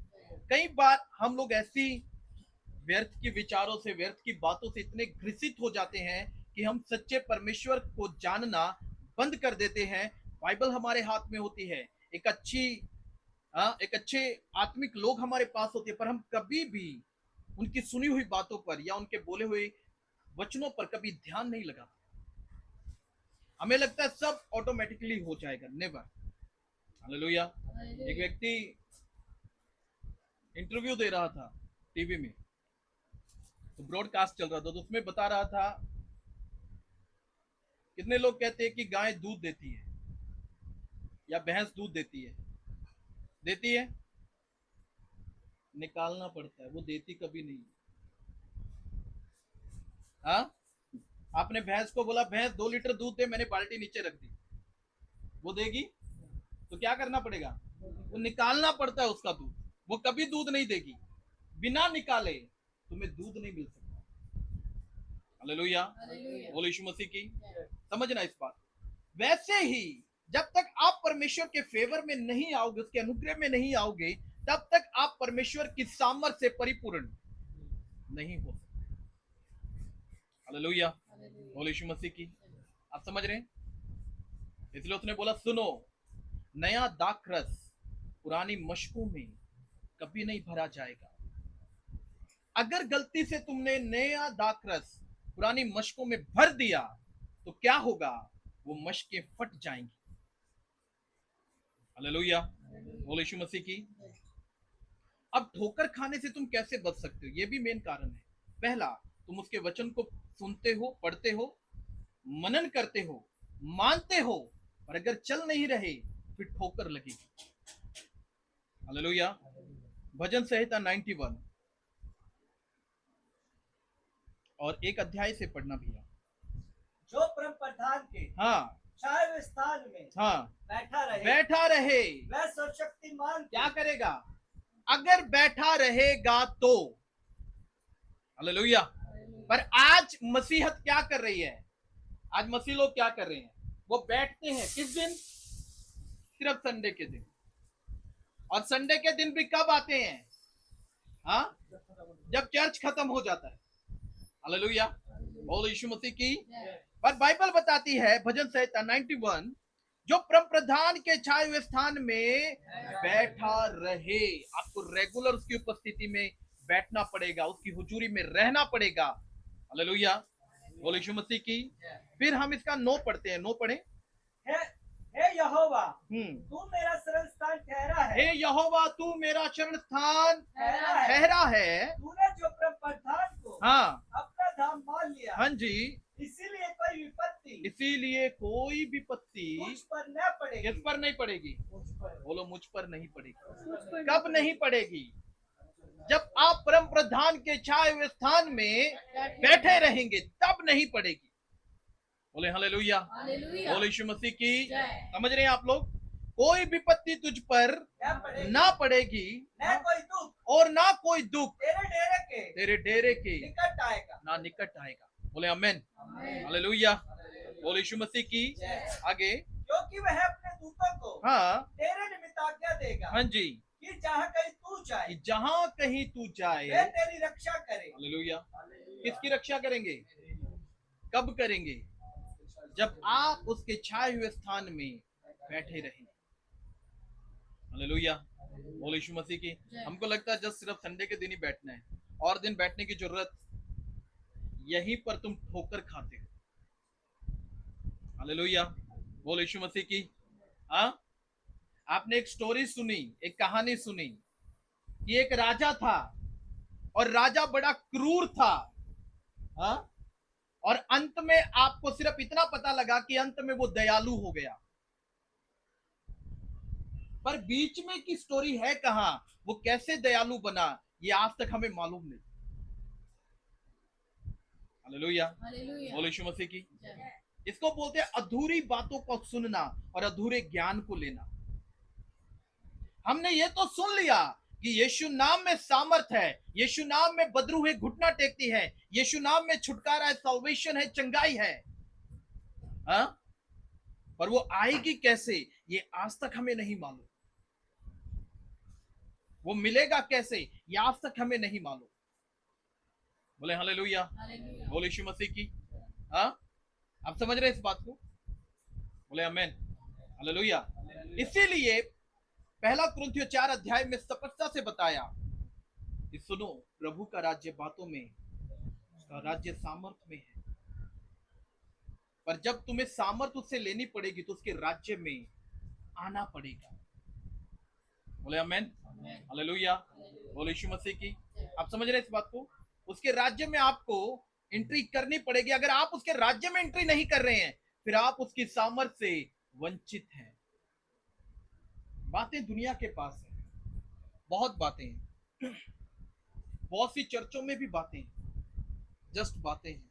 कई बार हम लोग ऐसी व्यर्थ के विचारों से, व्यर्थ की बातों से इतने ग्रसित हो जाते हैं कि हम सच्चे परमेश्वर को जानना बंद कर देते हैं। बाइबल हमारे हाथ में होती है, एक अच्छे आत्मिक लोग हमारे पास होते हैं, पर हम कभी भी उनकी सुनी हुई बातों पर या उनके बोले हुए वचनों पर कभी ध्यान नहीं लगाते। हमें लगता है सब ऑटोमेटिकली हो जाएगा। नेवर। हालेलुया। एक व्यक्ति इंटरव्यू दे रहा था टीवी में, तो ब्रॉडकास्ट चल रहा था, तो उसमें बता रहा था कितने लोग कहते हैं कि गाय दूध देती है या भैंस दूध देती है? देती है, निकालना पड़ता है, वो देती कभी नहीं। हाँ, आपने भैंस को बोला भैंस 2 लीटर दूध दे, मैंने बाल्टी नीचे रख दी, वो देगी? तो क्या करना पड़ेगा? वो निकालना पड़ता है उसका दूध, वो कभी दूध नहीं देगी। बिना निकाले तुम्हें दूध नहीं मिल सकता। हालेलुया, बोलो यीशु मसीह की। समझना इस बात। वैसे ही जब तक आप परमेश्वर के फेवर में नहीं आओगे, उसके अनुग्रह में नहीं आओगे, तब तक आप परमेश्वर की सामर्थ से परिपूर्ण नहीं हो सकते। हालेलुया, बोलो यीशु मसीह की। आप समझ रहे हैं? इसलिए उसने बोला सुनो, नया दाखरस पुरानी मशकों में कभी नहीं भरा जाएगा। अगर गलती से तुमने नया दाखरस पुरानी मशकों में भर दिया तो क्या होगा? वो मशकें फट जाएंगी। हालेलुया, बोलो यीशु मसीह की। अब ठोकर खाने से तुम कैसे बच सकते हो? ये भी मेन कारण है। पहला, तुम उसके वचन को सुनते हो, पढ़ते हो, मनन करते हो, मानते हो, और अगर चल नहीं रहे फिर ठोकर लगेगी। हालेलुया। भजन संहिता 91 और 1 अध्याय से पढ़ना भैया। जो परम प्रधान के हाँ, छाए स्थान में हाँ, बैठा रहे वह सर्वशक्तिमान क्या करेगा? अगर बैठा रहेगा तो। हालेलुया। पर आज मसीहत क्या कर रही है? आज मसीह लोग क्या कर रहे हैं? वो बैठते हैं किस दिन? सिर्फ संडे के दिन। और संडे के दिन भी कब आते हैं? हाँ, जब चर्च खत्म हो जाता है। हालेलुया, बोलो यीशु मसीह की। पर बाइबल बताती है भजन संहिता 91, जो परम प्रधान के छाए हुए स्थान में बैठा रहे। आपको रेगुलर उसकी उपस्थिति में बैठना पड़ेगा, उसकी हुजूरी में रहना पड़ेगा। हालेलुया, बोलो यीशु मसीह की। फिर हम इसका 9 पढ़ते हैं। 9 पढ़े। हे यहोवा तू मेरा शरण स्थान ठहरा है। हे यहोवा तू मेरा शरण स्थान ठहरा है। तूने जो परम प्रधान को हाँ, अपना धाम मान लिया। हाँ जी, इसीलिए कोई विपत्ति मुझ पर न पड़ेगी। किस पर नहीं पड़ेगी? बोलो मुझ पर नहीं पड़ेगी। कब नहीं पड़ेगी? जब आप परम प्रधान के छाए हुए स्थान में बैठे रहेंगे, तब नहीं पड़ेगी। बोले हालेलुया, बोले यीशु मसीह की। समझ रहे हैं आप लोग? कोई विपत्ति तुझ पर ना पड़ेगी, न कोई दुख और ना कोई दुख तेरे डेरे के निकट आएगा, ना निकट आएगा। बोले आमेन, हालेलुया, बोले यीशु मसीह की। आगे, क्योंकि वह अपने दूतों को हाँ, तेरे निमित्त आज्ञा देगा। हाँ जी, कि जहाँ कहीं तू जाए, जहां कहीं तू जाए वे तेरी रक्षा करे। हालेलुया। किसकी रक्षा करेंगे? कब करेंगे? जब आप उसके छाए हुए स्थान में बैठे रहेंगे। हालेलुया, बोलो यीशु मसीह की। हमको लगता है जस्ट सिर्फ संडे के दिन ही बैठना है, और दिन बैठने की जरूरत, यहीं पर तुम ठोकर खाते हो। हालेलुया, बोलो यीशु मसीह की। हाँ, आपने एक स्टोरी सुनी, एक कहानी सुनी कि एक राजा था और राजा बड़ा क्रूर था। हाँ, और अंत में आपको सिर्फ इतना पता लगा कि अंत में वो दयालु हो गया, पर बीच में की स्टोरी है कहां, वो कैसे दयालु बना, ये आज तक हमें मालूम नहीं। हालेलुया, बोलो यीशु मसीह की। इसको बोलते हैं अधूरी बातों को सुनना और अधूरे ज्ञान को लेना। हमने ये तो सुन लिया कि यीशु नाम में सामर्थ है, यीशु नाम में बदरूहे घुटना टेकती है, यीशु नाम में छुटकारा है, सल्वेशन है, चंगाई है, हाँ? पर वो आएगी कैसे, ये आज तक हमें नहीं मालूम। वो मिलेगा कैसे, ये आज तक हमें नहीं मालूम। बोले हालेलुया, बोले यीशु मसीह की। हाँ, आप समझ रहे हैं इस बात को? बोले आमेन, हालेलुया। इसीलिए पहला कुरिन्थियों 4 अध्याय में स्पष्टता से बताया कि सुनो, प्रभु का राज्य बातों में, उसका राज्य सामर्थ में है। पर जब तुम्हें सामर्थ उससे लेनी पड़ेगी तो उसके राज्य में आना पड़ेगा। बोले आमेन, हालेलुया, बोले यीशु मसीह की। आप समझ रहे हैं इस बात को? उसके राज्य में आपको एंट्री करनी पड़ेगी। अगर आप उसके राज्य में एंट्री नहीं कर रहे हैं, फिर आप उसकी सामर्थ से वंचित हैं। बातें दुनिया के पास है, बहुत बातें हैं, बहुत सी चर्चों में भी बातें हैं, जस्ट बातें हैं।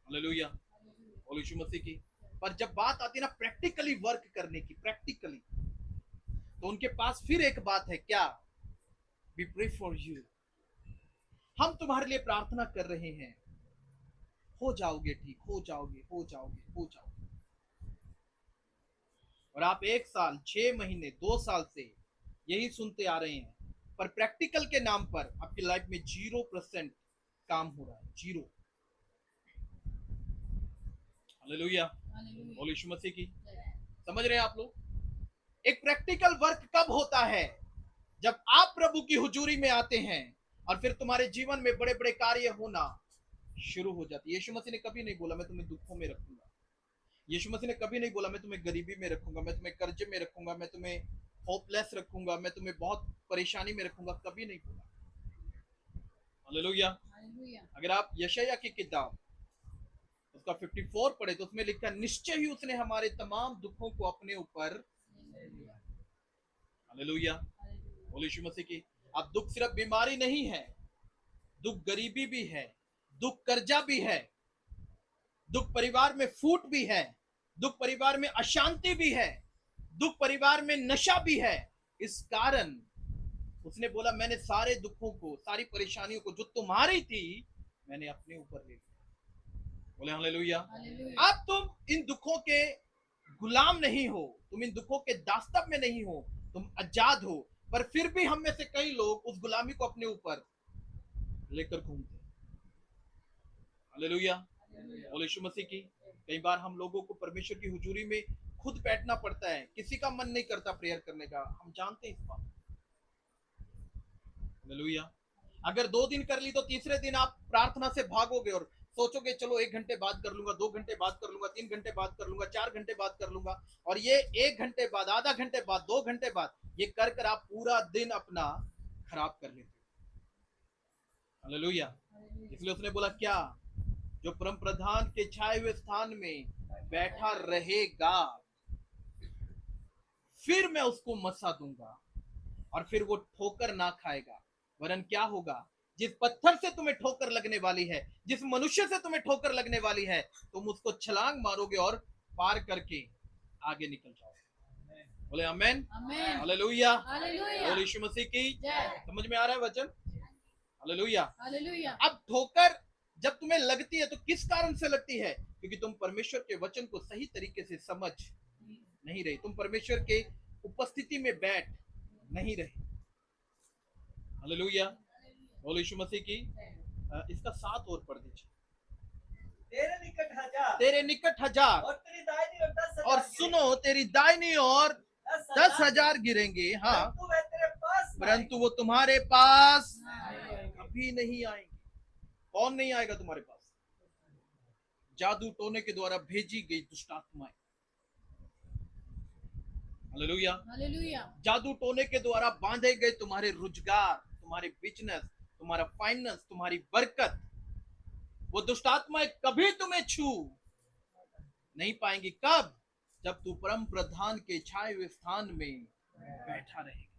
हालेलुया, बोलो यीशु मसीह की। पर जब बात आती है ना प्रैक्टिकली वर्क करने की, प्रैक्टिकली, तो उनके पास फिर एक बात है, क्या? वी प्रे फॉर यू, हम तुम्हारे लिए प्रार्थना कर रहे हैं, हो जाओगे ठीक, हो जाओगे, हो जाओगे, हो जाओगे। और आप 1 साल, 6 महीने, 2 साल से यही सुनते आ रहे हैं, पर प्रैक्टिकल के नाम पर आपकी लाइफ में 0% काम हो रहा है, 0। हालेलुया, बोलो यीशु मसीह की। समझ रहे हैं आप लोग? एक प्रैक्टिकल वर्क कब होता है? जब आप प्रभु की हुजूरी में आते हैं और फिर तुम्हारे जीवन में बड़े बड़े कार्य होना शुरू हो जाती है। यीशु मसीह ने कभी नहीं बोला मैं तुम्हें दुखों में रखूंगा। यीशु मसीह ने कभी नहीं बोला मैं तुम्हें गरीबी में रखूंगा, मैं तुम्हें कर्जे में रखूंगा, मैं तुम्हें होपलेस रखूंगा, मैं तुम्हें बहुत परेशानी में रखूंगा, कभी नहीं बोला। हालेलुया। अगर आप यशायाह की किताब उसका 54 पढ़े तो उसमें लिखा निश्चय ही उसने हमारे तमाम दुखों को अपने ऊपर। हालेलुया, बोलो यीशु मसीह की। अब दुख सिर्फ बीमारी नहीं है, दुख गरीबी भी है, दुख कर्जा भी है, दुख परिवार में फूट भी है, दुख परिवार में अशांति भी है, दुख परिवार में नशा भी है। इस कारण उसने बोला मैंने सारे दुखों को, सारी परेशानियों को जो तुम्हारी थी मैंने अपने ऊपर ले लिया। बोले हालेलुया। अब तुम इन दुखों के गुलाम नहीं हो, तुम इन दुखों के दास्तब में नहीं हो, तुम आजाद हो। पर फिर भी हम में से कई लोग उस गुलामी को अपने ऊपर लेकर घूमते हैं। हालेलुया, बोलो यीशु मसीह की। कई बार हम लोगों को परमेश्वर की हुजूरी में खुद बैठना पड़ता है, किसी का मन नहीं करता प्रेयर करने का, हम जानते हैं इस बात। हालेलुया। अगर 2 दिन कर ली तो तीसरे दिन आप प्रार्थना से भागोगे और सोचोगे चलो 1 घंटे बाद कर लूंगा, 2 घंटे बाद कर लूंगा, 3 घंटे बाद कर लूंगा, 4 घंटे बाद कर लूंगा, और ये 1 घंटे बाद, आधा घंटे बाद, 2 घंटे बाद, ये कर कर आप पूरा दिन अपना खराब कर लेते हो। हालेलुया। इसलिए उसने बोला क्या? जो परम प्रधान के छाए हुए स्थान में बैठा रहेगा फिर मैं उसको मसा दूंगा और फिर वो ठोकर ना खाएगा। वरन क्या होगा? जिस पत्थर से तुम्हें ठोकर लगने वाली है, जिस मनुष्य से तुम्हें ठोकर लगने वाली है, तुम उसको छलांग मारोगे और पार करके आगे निकल जाओगे। बोले आमेन, हालेलुया, बोले यीशु मसीह की। समझ में आ रहा है वचन? हालेलुया। अब ठोकर जब तुम्हें लगती है तो किस कारण से लगती है? क्योंकि तुम परमेश्वर के वचन को सही तरीके से समझ नहीं रहे, तुम परमेश्वर के उपस्थिति में बैठ नहीं रहे। हालेलुया, बोलो यीशु मसीह की। इसका 7 और पढ़ दीजिए। तेरे निकट 1000 तेरे निकट 1000 और तेरी दाहिनी ओर 10,000 और सुनो तेरी दाहिनी ओर 10,000 गिरेंगे, हाँ, परंतु वे तेरे पास परंतु वो तुम्हारे पास कभी नहीं आएंगे। कौन नहीं आएगा तुम्हारे पास? जादू टोने के द्वारा भेजी गई दुष्ट आत्माएं। हालेलुया। जादू टोने के द्वारा बांधे गए तुम्हारे रोजगार, तुम्हारे बिजनेस, तुम्हारा फाइनेंस, तुम्हारी बरकत, वो दुष्ट आत्माएं कभी तुम्हें छू नहीं पाएंगी। कब? जब तू परम प्रधान के छाए हुए स्थान में बैठा रहेगा।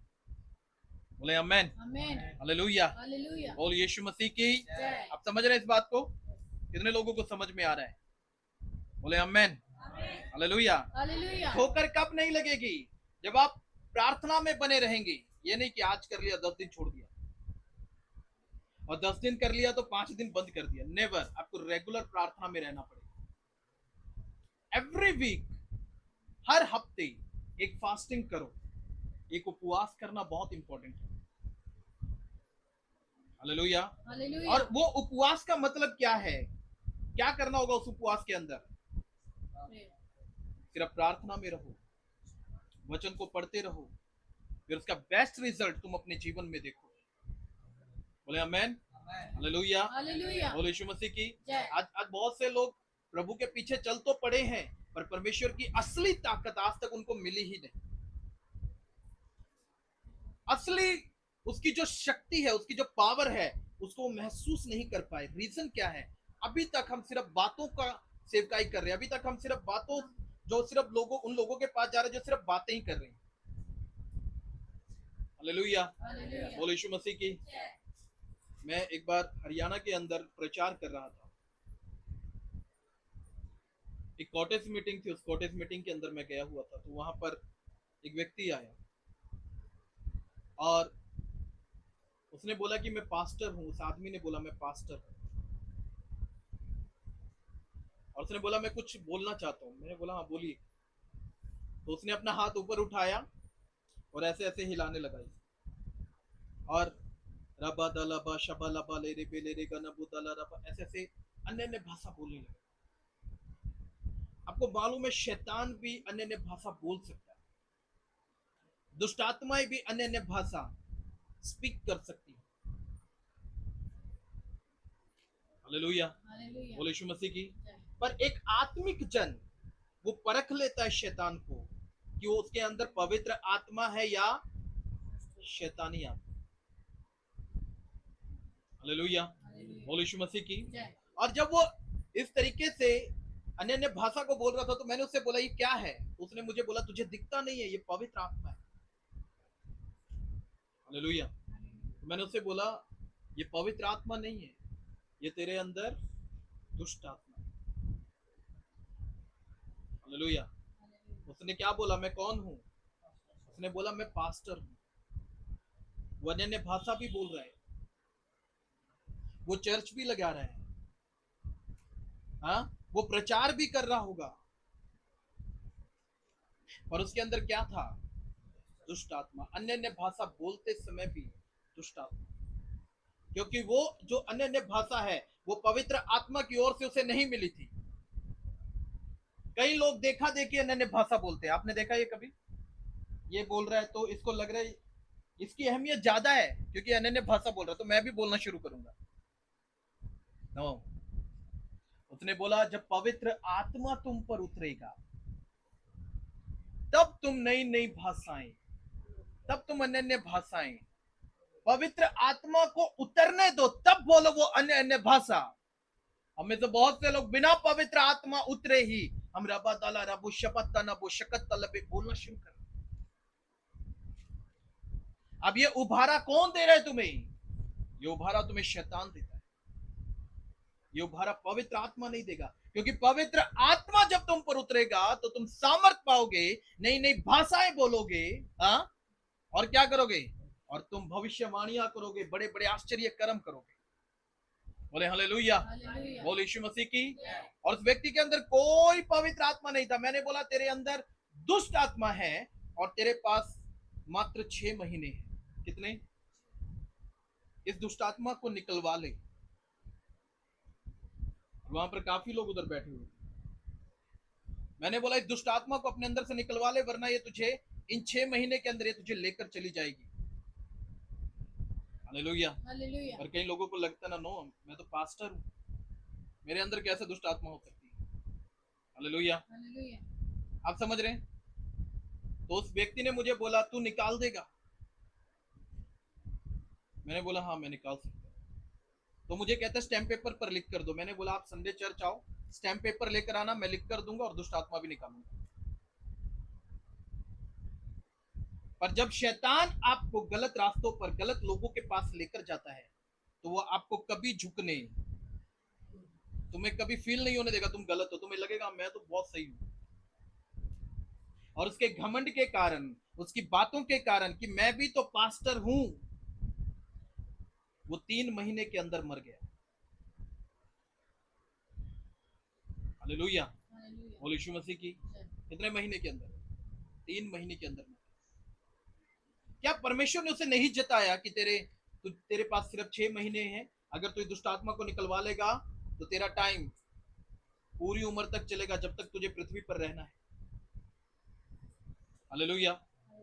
बोले आमेन, आमेन, हालेलुया, हालेलुया। बोल यीशु मसीह की। जय। आप समझ रहे हैं इस बात को? कितने लोगों को समझ में आ रहा है? बोले आमेन, हालेलुया। हालेलुया। ठोकर कब नहीं लगेगी? जब आप प्रार्थना में बने रहेंगे। ये नहीं कि आज कर लिया 10 दिन छोड़ दिया, और 10 दिन कर लिया तो 5 दिन बंद कर दिया। नेवर। आपको रेगुलर प्रार्थना में रहना पड़ेगा। एवरी वीक, हर हफ्ते एक फास्टिंग करो। एक उपवास करना बहुत इंपॉर्टेंट है। हालेलुया। हालेलुया। और वो उपवास का मतलब क्या है? क्या करना होगा उस उपवास के अंदर? सिर्फ प्रार्थना में रहो, वचन को पढ़ते रहो, फिर उसका बेस्ट रिजल्ट तुम अपने जीवन में देखो। बोले आमेन, हालेलुया, हालेलुया। बोले यीशु मसीह की। जय। आज बहुत से लोग प्रभु के पीछे चल तो पड़े हैं, पर परमेश्वर की असली ताकत आज तक उनको मिली ही नहीं। असली उसकी जो शक्ति है, उसकी जो पावर है, उसको महसूस नहीं कर पाए। रीजन क्या है? अभी तक हम सिर्फ बातों का सेवकाई कर रहे हैं। अभी तक हम सिर्फ बातों, जो सिर्फ उन लोगों के पास जा रहे हैं जो सिर्फ बातें ही कर रहे हैं। Hallelujah, hallelujah. बोलो यीशु मसीह की। मैं एक बार हरियाणा के अंदर प्रचार कर रहा था। एक कॉटेज मीटिंग थी। उस कॉटेज मीटिंग के अंदर मैं गया हुआ था। तो वहां पर एक व्यक्ति आया और उसने बोला कि मैं पास्टर हूं। उस आदमी ने बोला मैं पास्टर हूं, और उसने बोला मैं कुछ बोलना चाहता हूं। मैंने बोला हाँ बोलिए। तो उसने अपना हाथ ऊपर उठाया और ऐसे ऐसे हिलाने लगा, और रबा दलबा शबा लबा ले रे बेले रे गनबु दला रबा, ऐसे ऐसे अन्य अन्य भाषा बोलने लगा। आपको मालूम है शैतान भी अन्य अन्य भाषा बोल सकता है। दुष्ट आत्माएं भी अन्य अन्य भाषा स्पीक कर सकती है। Hallelujah, hallelujah. बोले यीशु मसीह की। पर एक आत्मिक जन वो परख लेता है शैतान को कि वो उसके अंदर पवित्र आत्मा है या शैतानी आत्मा। हालेलुया, बोले यीशु मसीह की। और जब वो इस तरीके से अन्य अन्य भाषा को बोल रहा था तो मैंने उससे बोला ये क्या है? उसने मुझे बोला तुझे दिखता नहीं है, ये पवित्र आत्मा है। हालेलुया। तो मैंने उससे बोला ये पवित्र आत्मा नहीं है, ये तेरे अंदर दुष्ट आत्मा है। हालेलुया। उसने क्या बोला? मैं कौन हूं? उसने बोला मैं पास्टर हूं। वो अन्य भाषा भी बोल रहा है, वो चर्च भी लगा रहा है, हाँ, वो प्रचार भी कर रहा होगा, पर उसके अंदर क्या था? दुष्ट आत्मा। अन्य अन्य भाषा बोलते समय भी दुष्ट आत्मा, क्योंकि वो जो अन्य अन्य भाषा है वो पवित्र आत्मा की ओर से उसे नहीं मिली थी। कई लोग देखा देखी अन्य अन्य भाषा बोलते हैं। आपने देखा ये कभी? ये बोल रहा है तो इसको लग रहा है इसकी अहमियत ज्यादा है क्योंकि अन्य अन्य भाषा बोल रहा है, तो मैं भी बोलना शुरू करूंगा। नो, उसने बोला जब पवित्र आत्मा तुम पर उतरेगा तब तुम नई नई भाषाएं, तब तुम अन्य अन्य भाषाएं, पवित्र आत्मा को उतरने दो तब बोलो वो अन्य अन्य भाषा। हमें तो बहुत से लोग बिना पवित्र आत्मा उतरे ही हम रबा ताला रबु शपत तनबु शकत तलबे बोलना शुरू कर। अब ये उभारा कौन दे रहा है तुम्हें? ये उभारा तुम्हें शैतान देता है। ये उभारा पवित्र आत्मा नहीं देगा, क्योंकि पवित्र आत्मा जब तुम पर उतरेगा तो तुम सामर्थ पाओगे, नई नई भाषाएं बोलोगे, हाँ, और क्या करोगे? और तुम भविष्यवाणियां करोगे, बड़े बड़े आश्चर्य कर्म करोगे। बोले हालेलुया, बोले यीशु मसीह की। और उस व्यक्ति के अंदर कोई पवित्र आत्मा नहीं था। मैंने बोला तेरे अंदर दुष्ट आत्मा है और तेरे पास मात्र 6 महीने हैं। कितने? इस दुष्ट आत्मा को निकलवा ले। वहां पर काफी लोग उधर बैठे हुए। मैंने बोला इस दुष्ट आत्मा को अपने अंदर से निकलवा ले, वरना ये तुझे इन 6 महीने के अंदर ये तुझे लेकर चली जाएगी। हालेलुया। और कई लोगों को लगता ना, नो मैं तो पास्टर हूं, मेरे अंदर कैसे दुष्ट आत्मा हो सकती है? हालेलुया। आप समझ रहे हैं? तो उस व्यक्ति ने मुझे बोला तू निकाल देगा? मैंने बोला हाँ मैं निकाल सकता हूं। तो मुझे कहता है स्टैम्प पेपर पर लिख कर दो। मैंने बोला आप संडे चर्च आओ, स्टैम्प पेपर लेकर आना, मैं लिख कर दूंगा और दुष्ट आत्मा भी निकालूंगा। पर जब शैतान आपको गलत रास्तों पर, गलत लोगों के पास लेकर जाता है, तो वो आपको कभी झुकने, तुम्हें कभी फील नहीं होने देगा तुम गलत हो। तुम्हें लगेगा मैं तो बहुत सही हूं। और उसके घमंड के कारण, उसकी बातों के कारण कि मैं भी तो पास्टर हूं, वो 3 महीने के अंदर मर गया। हालेलुया, बोलो यीशु मसीह की। कितने महीने के अंदर? 3 महीने के अंदर। क्या परमेश्वर ने उसे नहीं जताया कि तेरे पास सिर्फ 6 महीने हैं, अगर तू दुष्ट आत्मा को निकलवा लेगा तो तेरा टाइम पूरी उम्र तक चलेगा, जब तक तुझे पृथ्वी पर रहना है। हालेलुया,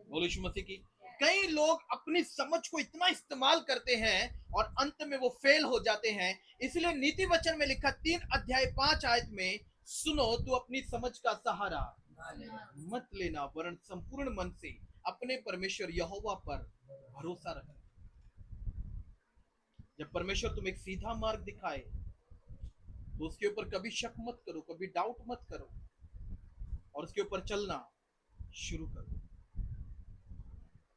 बोलो यीशु मसीह की। कई लोग अपनी समझ को इतना इस्तेमाल करते हैं और अंत में वो फेल हो जाते हैं। इसलिए नीति वचन में लिखा 3 अध्याय 5 आयत में, सुनो तू अपनी समझ का सहारा मत लेना, वरन संपूर्ण मन से अपने परमेश्वर यहोवा पर भरोसा रखना। जब परमेश्वर तुम्हें एक सीधा मार्ग दिखाए तो उसके ऊपर कभी शक मत करो, कभी डाउट मत करो, और उसके ऊपर चलना शुरू करो।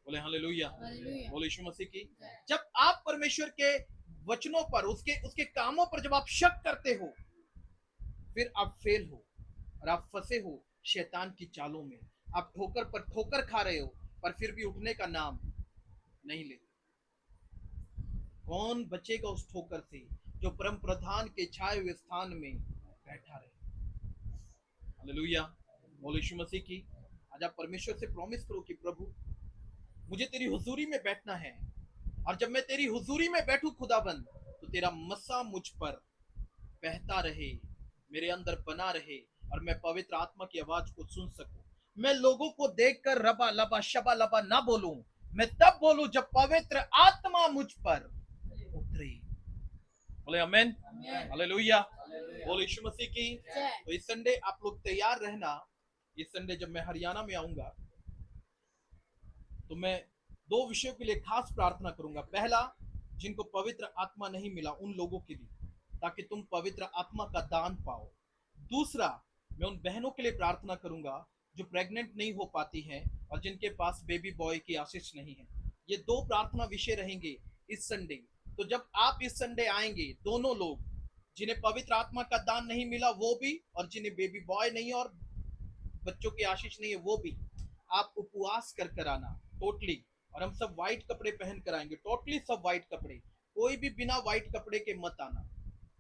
बोले हालेलुया, बोले यीशु मसीह की। जब आप परमेश्वर के वचनों पर, उसके कामों पर जब आप शक करते हो, फिर आप फेल हो और आप फंसे हो शैतान की चालों में। आप ठोकर पर ठोकर खा रहे हो, पर फिर भी उठने का नाम नहीं लेते। कौन बचेगा उस ठोकर से जो परम प्रधान के छाए हुए स्थान में बैठा रहे। हालेलुया, बोलो यीशु मसीह की। आज आप परमेश्वर से प्रॉमिस करो कि प्रभु मुझे तेरी हुजूरी में बैठना है, और जब मैं तेरी हुजूरी में बैठूं खुदाबंद, तो तेरा मसा मुझ पर बहता रहे, मेरे अंदर बना रहे, और मैं पवित्र आत्मा की आवाज को सुन सकूं। मैं लोगों को देखकर रबा लबा शबा लबा ना बोलूं, मैं तब बोलूं जब पवित्र आत्मा मुझ पर उतरे। बोले आमेन, हालेलुया, बोलो यीशु मसीह की। तो इस संडे आप लोग तैयार रहना। इस संडे जब मैं हरियाणा में आऊंगा तो मैं 2 विषयों के लिए खास प्रार्थना करूंगा। पहला, जिनको पवित्र आत्मा नहीं मिला उन लोगों के लिए, ताकि तुम पवित्र आत्मा का दान पाओ। दूसरा, मैं उन बहनों के लिए प्रार्थना करूंगा जो प्रेग्नेंट नहीं हो पाती हैं और जिनके पास बेबी बॉय की आशीष नहीं है। ये 2 प्रार्थना विषय रहेंगे इस संडे। तो जब आप इस संडे आएंगे, दोनों लोग, जिन्हें पवित्र आत्मा का दान नहीं मिला वो भी, और जिन्हें बेबी बॉय नहीं और बच्चों की आशीष नहीं है वो भी, आप उपवास कर आना टोटली। और हम सब व्हाइट कपड़े पहन कर आएंगे, टोटली सब व्हाइट कपड़े, कोई भी बिना व्हाइट कपड़े के मत आना,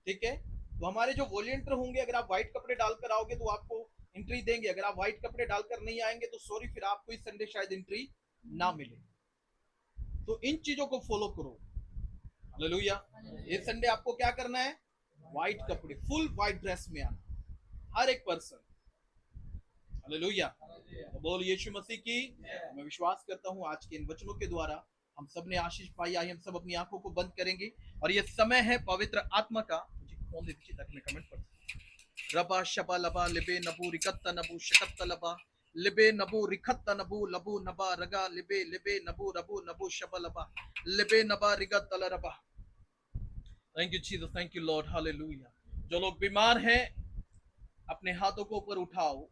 ठीक है। तो हमारे जो वॉलंटियर होंगे, अगर आप व्हाइट कपड़े डालकर आओगे तो आपको एंट्री देंगे। अगर आप व्हाइट कपड़े डालकर नहीं आएंगे तो सॉरी, फिर आपको इस संडे शायद एंट्री ना मिले। तो इन चीजों को फॉलो करो। हालेलुया। इस संडे आपको क्या करना है? व्हाइट कपड़े, फुल व्हाइट ड्रेस में आना, हर एक पर्सन। हालेलुया, तो बोल यीशु मसीह की। मैं विश्वास करता हूँ आज के इन वचनों के द्वारा हम सब ने आशीष पाई। आई हम सब अपनी आंखों को बंद करेंगे और ये समय है पवित्र आत्मा का। मुझे कौन दे दीजिए ताकि मैं कमेंट पढ़ सकूं। रबा शबा लबा लिबे नबू रिकत्ता नबू शकत्ता लबा लिबे नबू रिखत्ता नबू लबू नबा रगा लिबे लिबे नबू रबू नबू शबा लबा लिबे नबा रिगत्ता रबा। Thank you Jesus, thank you Lord, hallelujah. जो लोग बीमार हैं अपने हाथों को ऊपर उठाओ।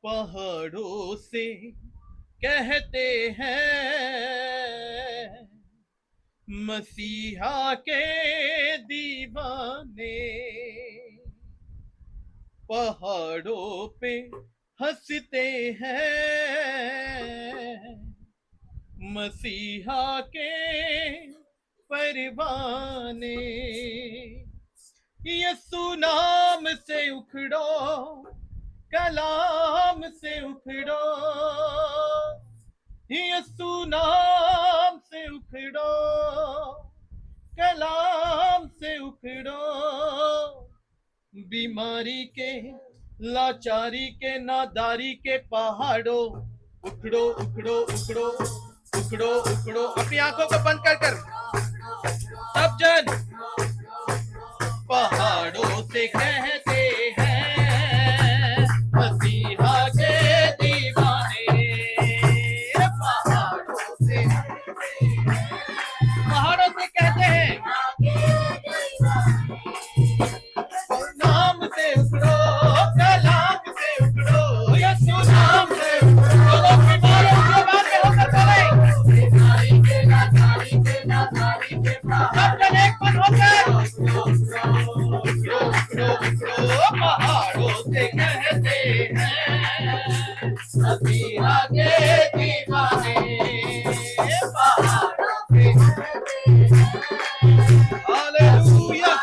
पहाड़ों से कहते हैं मसीहा के दीवाने, पहाड़ों पे हंसते हैं मसीहा के परवाने। यीशु नाम से उखड़ो, कलाम से उखड़ो, यीशु नाम से उखड़ो, कलाम से उखड़ो। बीमारी के, लाचारी के, नादारी के पहाड़ों उखड़ो उखड़ो उखड़ो उखड़ो उखड़ो। अपनी आंखों को बंद कर सब जन पहाड़ों से कहते हैं मसीहा के दीवाने, पहाड़ों से कहते हैं मसीहा के दीवाने, पहाड़ों पे कहते हैं हालेलुया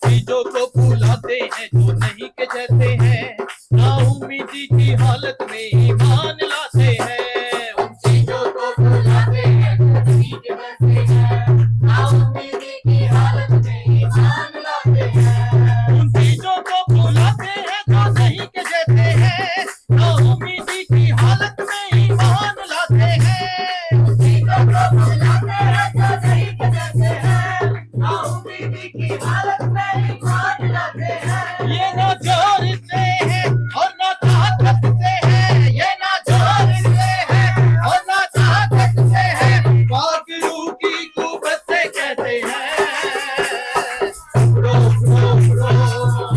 चीजों को भुलाते हैं जो नहीं के जैसे हैं, नाउमीदी की हालत में ईमान लाते हैं। उन चीजों को भुलाते हैं जो नहीं के जैसे हैं, नाउमीदी की हालत में ईमान लाते हैं। उन चीजों को भुलाते हैं जो नहीं के जैसे हैं, नाउमीदी की हालत में ईमान लाते हैं। उन चीजों को भुलाते हैं जो नहीं के जैसे हैं, नाउमीदी की हालत में ईमान लाते हैं। ये ना जोर से है और ना ताकत से है, ये ना जोर से है और ना ताकत से है, पाक रूह की कुव्वत से कहते हैं उकड़ो उकड़ो उकड़ो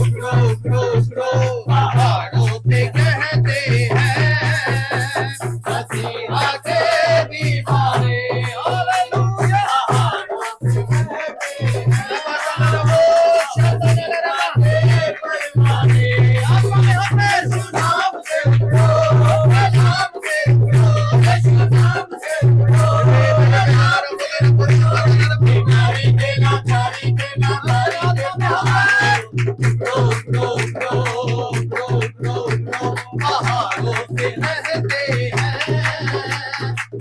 उकड़ो उकड़ो उकड़ो, पहाड़ों से कहते हैं मसीहा के दीवाने। हालेलुया पहाड़ों से कहते हैं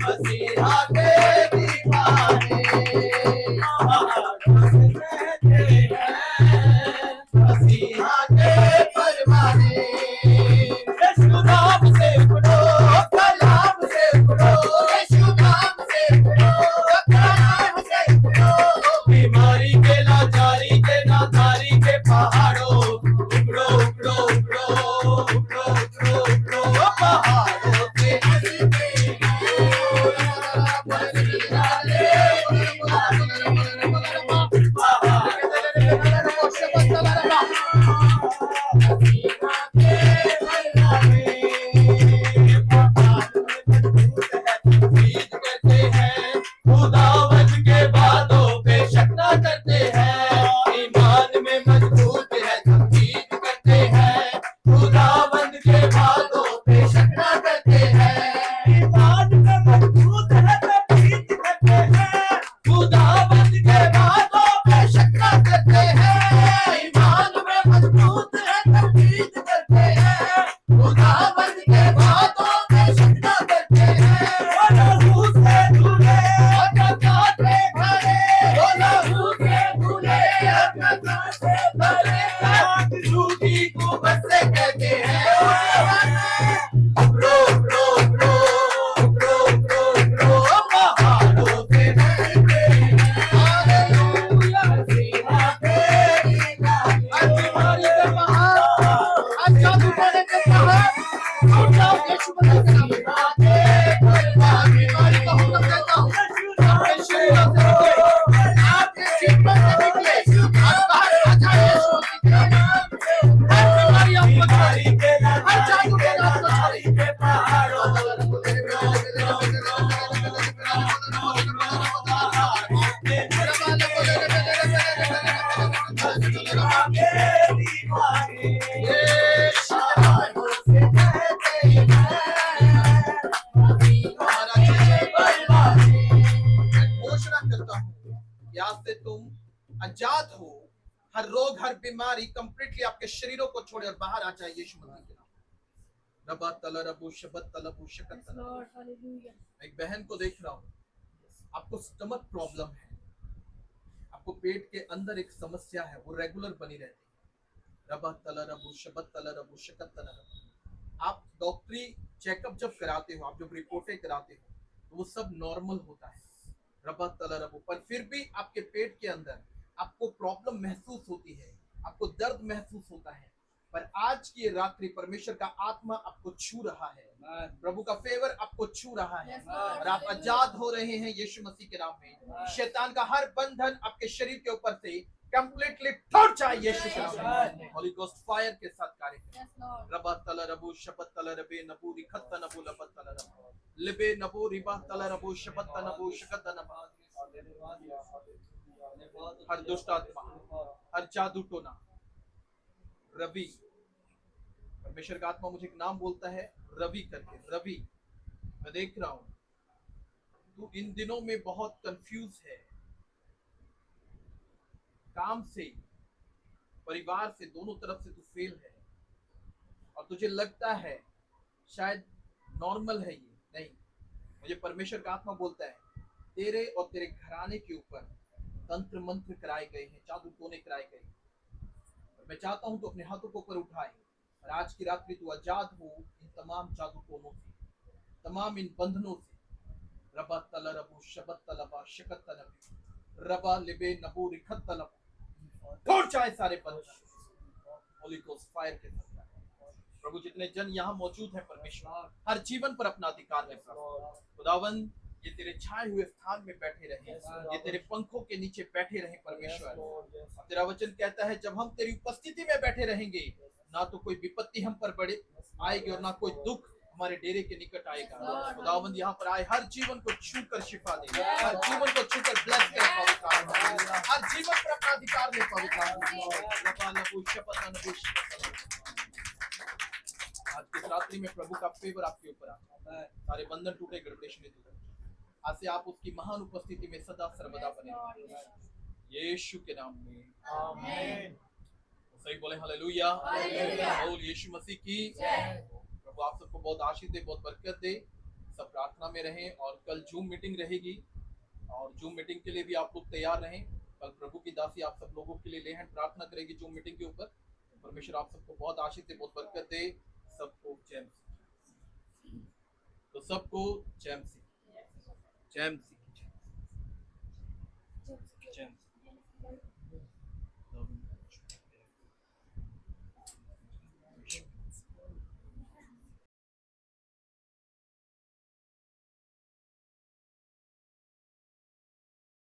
मसीहा के दीवाने, मसीहा के परवाने। यीशु नाम से उकड़ो, कलाम से उकड़ो, यीशु नाम से उकड़ो, कलाम से उकड़ो, बीमारी के लाचारी के नादारी के पहाड़ों उकड़ो उकड़ो उकड़ो उकड़ो उकड़ो उकड़ो, पहाड़ों से खुदावंद के वादों पे शक न करते हैं, ईमान में मजबूत है तमजीद करते हैं। खुदावंद के वादों पे शक न करते हैं, ईमान में मजबूत है तमजीद करते हैं। खुदावंद के वादों पे शक न करते हैं, ईमान में मजबूत है तमजीद करते हैं। खुदावंद के वादों पे शक न करते हैं, आजाद हो। हर रोग हर बीमारी कंप्लीटली आपके शरीरों को छोड़े और बाहर आ जाए यीशु मसीह के नाम। रबा तला रबू शबत तलबू शकत तला। एक बहन को देख रहा हूँ, आपको स्टमक प्रॉब्लम है, आपको पेट के अंदर एक समस्या है, वो रेगुलर बनी रहती है। रबा तला रबू शबत तला रबू शकत तला। आप डॉक्टरी चेकअप जब कराते हो, आप जब रिपोर्टें कराते हो, तो वो सब नॉर्मल होता है। रबा तला रबू, पर फिर भी आपके पेट के अंदर आपको प्रॉब्लम महसूस होती है, आपको दर्द महसूस होता है। पर आज की रात्रि परमेश्वर का आत्मा आपको छू रहा है, प्रभु का फेवर आपको छू रहा है और आप आजाद हो रहे हैं यीशु मसीह के नाम में। शैतान का हर बंधन आपके शरीर के ऊपर से कंप्लीटली टूट जाए यीशु के नाम में। होली गोस्ट फायर के साथ कार्य करें। रबा तला रबू शबत तला रबे नबू रिखत नबू लबत तला रबू लिबे नबू रिबा तला रबू शबत नबू शकत नबा। हर दुष्ट आत्मा, हर जादू टोना, रवि। परमेश्वर का आत्मा मुझे एक नाम बोलता है रवि करके। रवि, मैं देख रहा हूं तू इन दिनों में बहुत कंफ्यूज है, काम से, परिवार से, दोनों तरफ से तू फेल है और तुझे लगता है शायद नॉर्मल है ये। नहीं, मुझे परमेश्वर का आत्मा बोलता है तेरे और तेरे घराने के ऊपर तंत्र मंत्र कराए गए हैं, जादू टोने कराए गए हैं। मैं चाहता हूं तो अपने हाथों को ऊपर उठाए और आज की रात्रि तू आजाद हो इन तमाम जादू टोनों से, तमाम इन बंधनों से। रबा तल रबू शबत तलबा शकत तलब रबा लिबे नबू रिखत तलब, तोड़ जाए सारे बंधन होली गोस्ट फायर के साथ। प्रभु, जितने जन यहाँ मौजूद हैं परमेश्वर, हर जीवन पर अपना अधिकार है खुदावन। ये तेरे छाए हुए स्थान में बैठे रहे, ये तेरे पंखों के नीचे बैठे रहे परमेश्वर। तेरा वचन कहता है जब हम तेरी उपस्थिति में बैठे रहेंगे ना तो कोई विपत्ति हम पर बड़े आएगी और ना कोई दुख हमारे डेरे के निकट आएगा। खुदावंद यहाँ पर आए हर जीवन को छूकर शिफा दे, हर जीवन को छूकर ब्लेस कर पवित्र, हर जीवन पर अपना अधिकार ले पवित्र। आज की रात्रि में प्रभु का फेवर आपके ऊपर आ, सारे बंधन टूटे, गड़बड़ेशनें टूटे। आज से आप उसकी महान उपस्थिति में सदा सर्वदा बने रहिए यीशु के नाम में आमीन। सही बोले हालेलुया। बोल यीशु मसीह की। प्रभु आप सबको बहुत आशीष दे, बहुत बरकत दे। सब प्रार्थना में रहें और कल जूम मीटिंग रहेगी और जूम मीटिंग के लिए भी आप लोग तैयार रहें। कल प्रभु की दासी आप सब लोगों के लिए लेहन प्रार्थना करेगी जूम मीटिंग के ऊपर। परमेश्वर आप सबको बहुत आशीष दे, बहुत बरकत दे। सबको जय मसीह। तो सबको जय मसीह, जय मसीह, जय मसीह।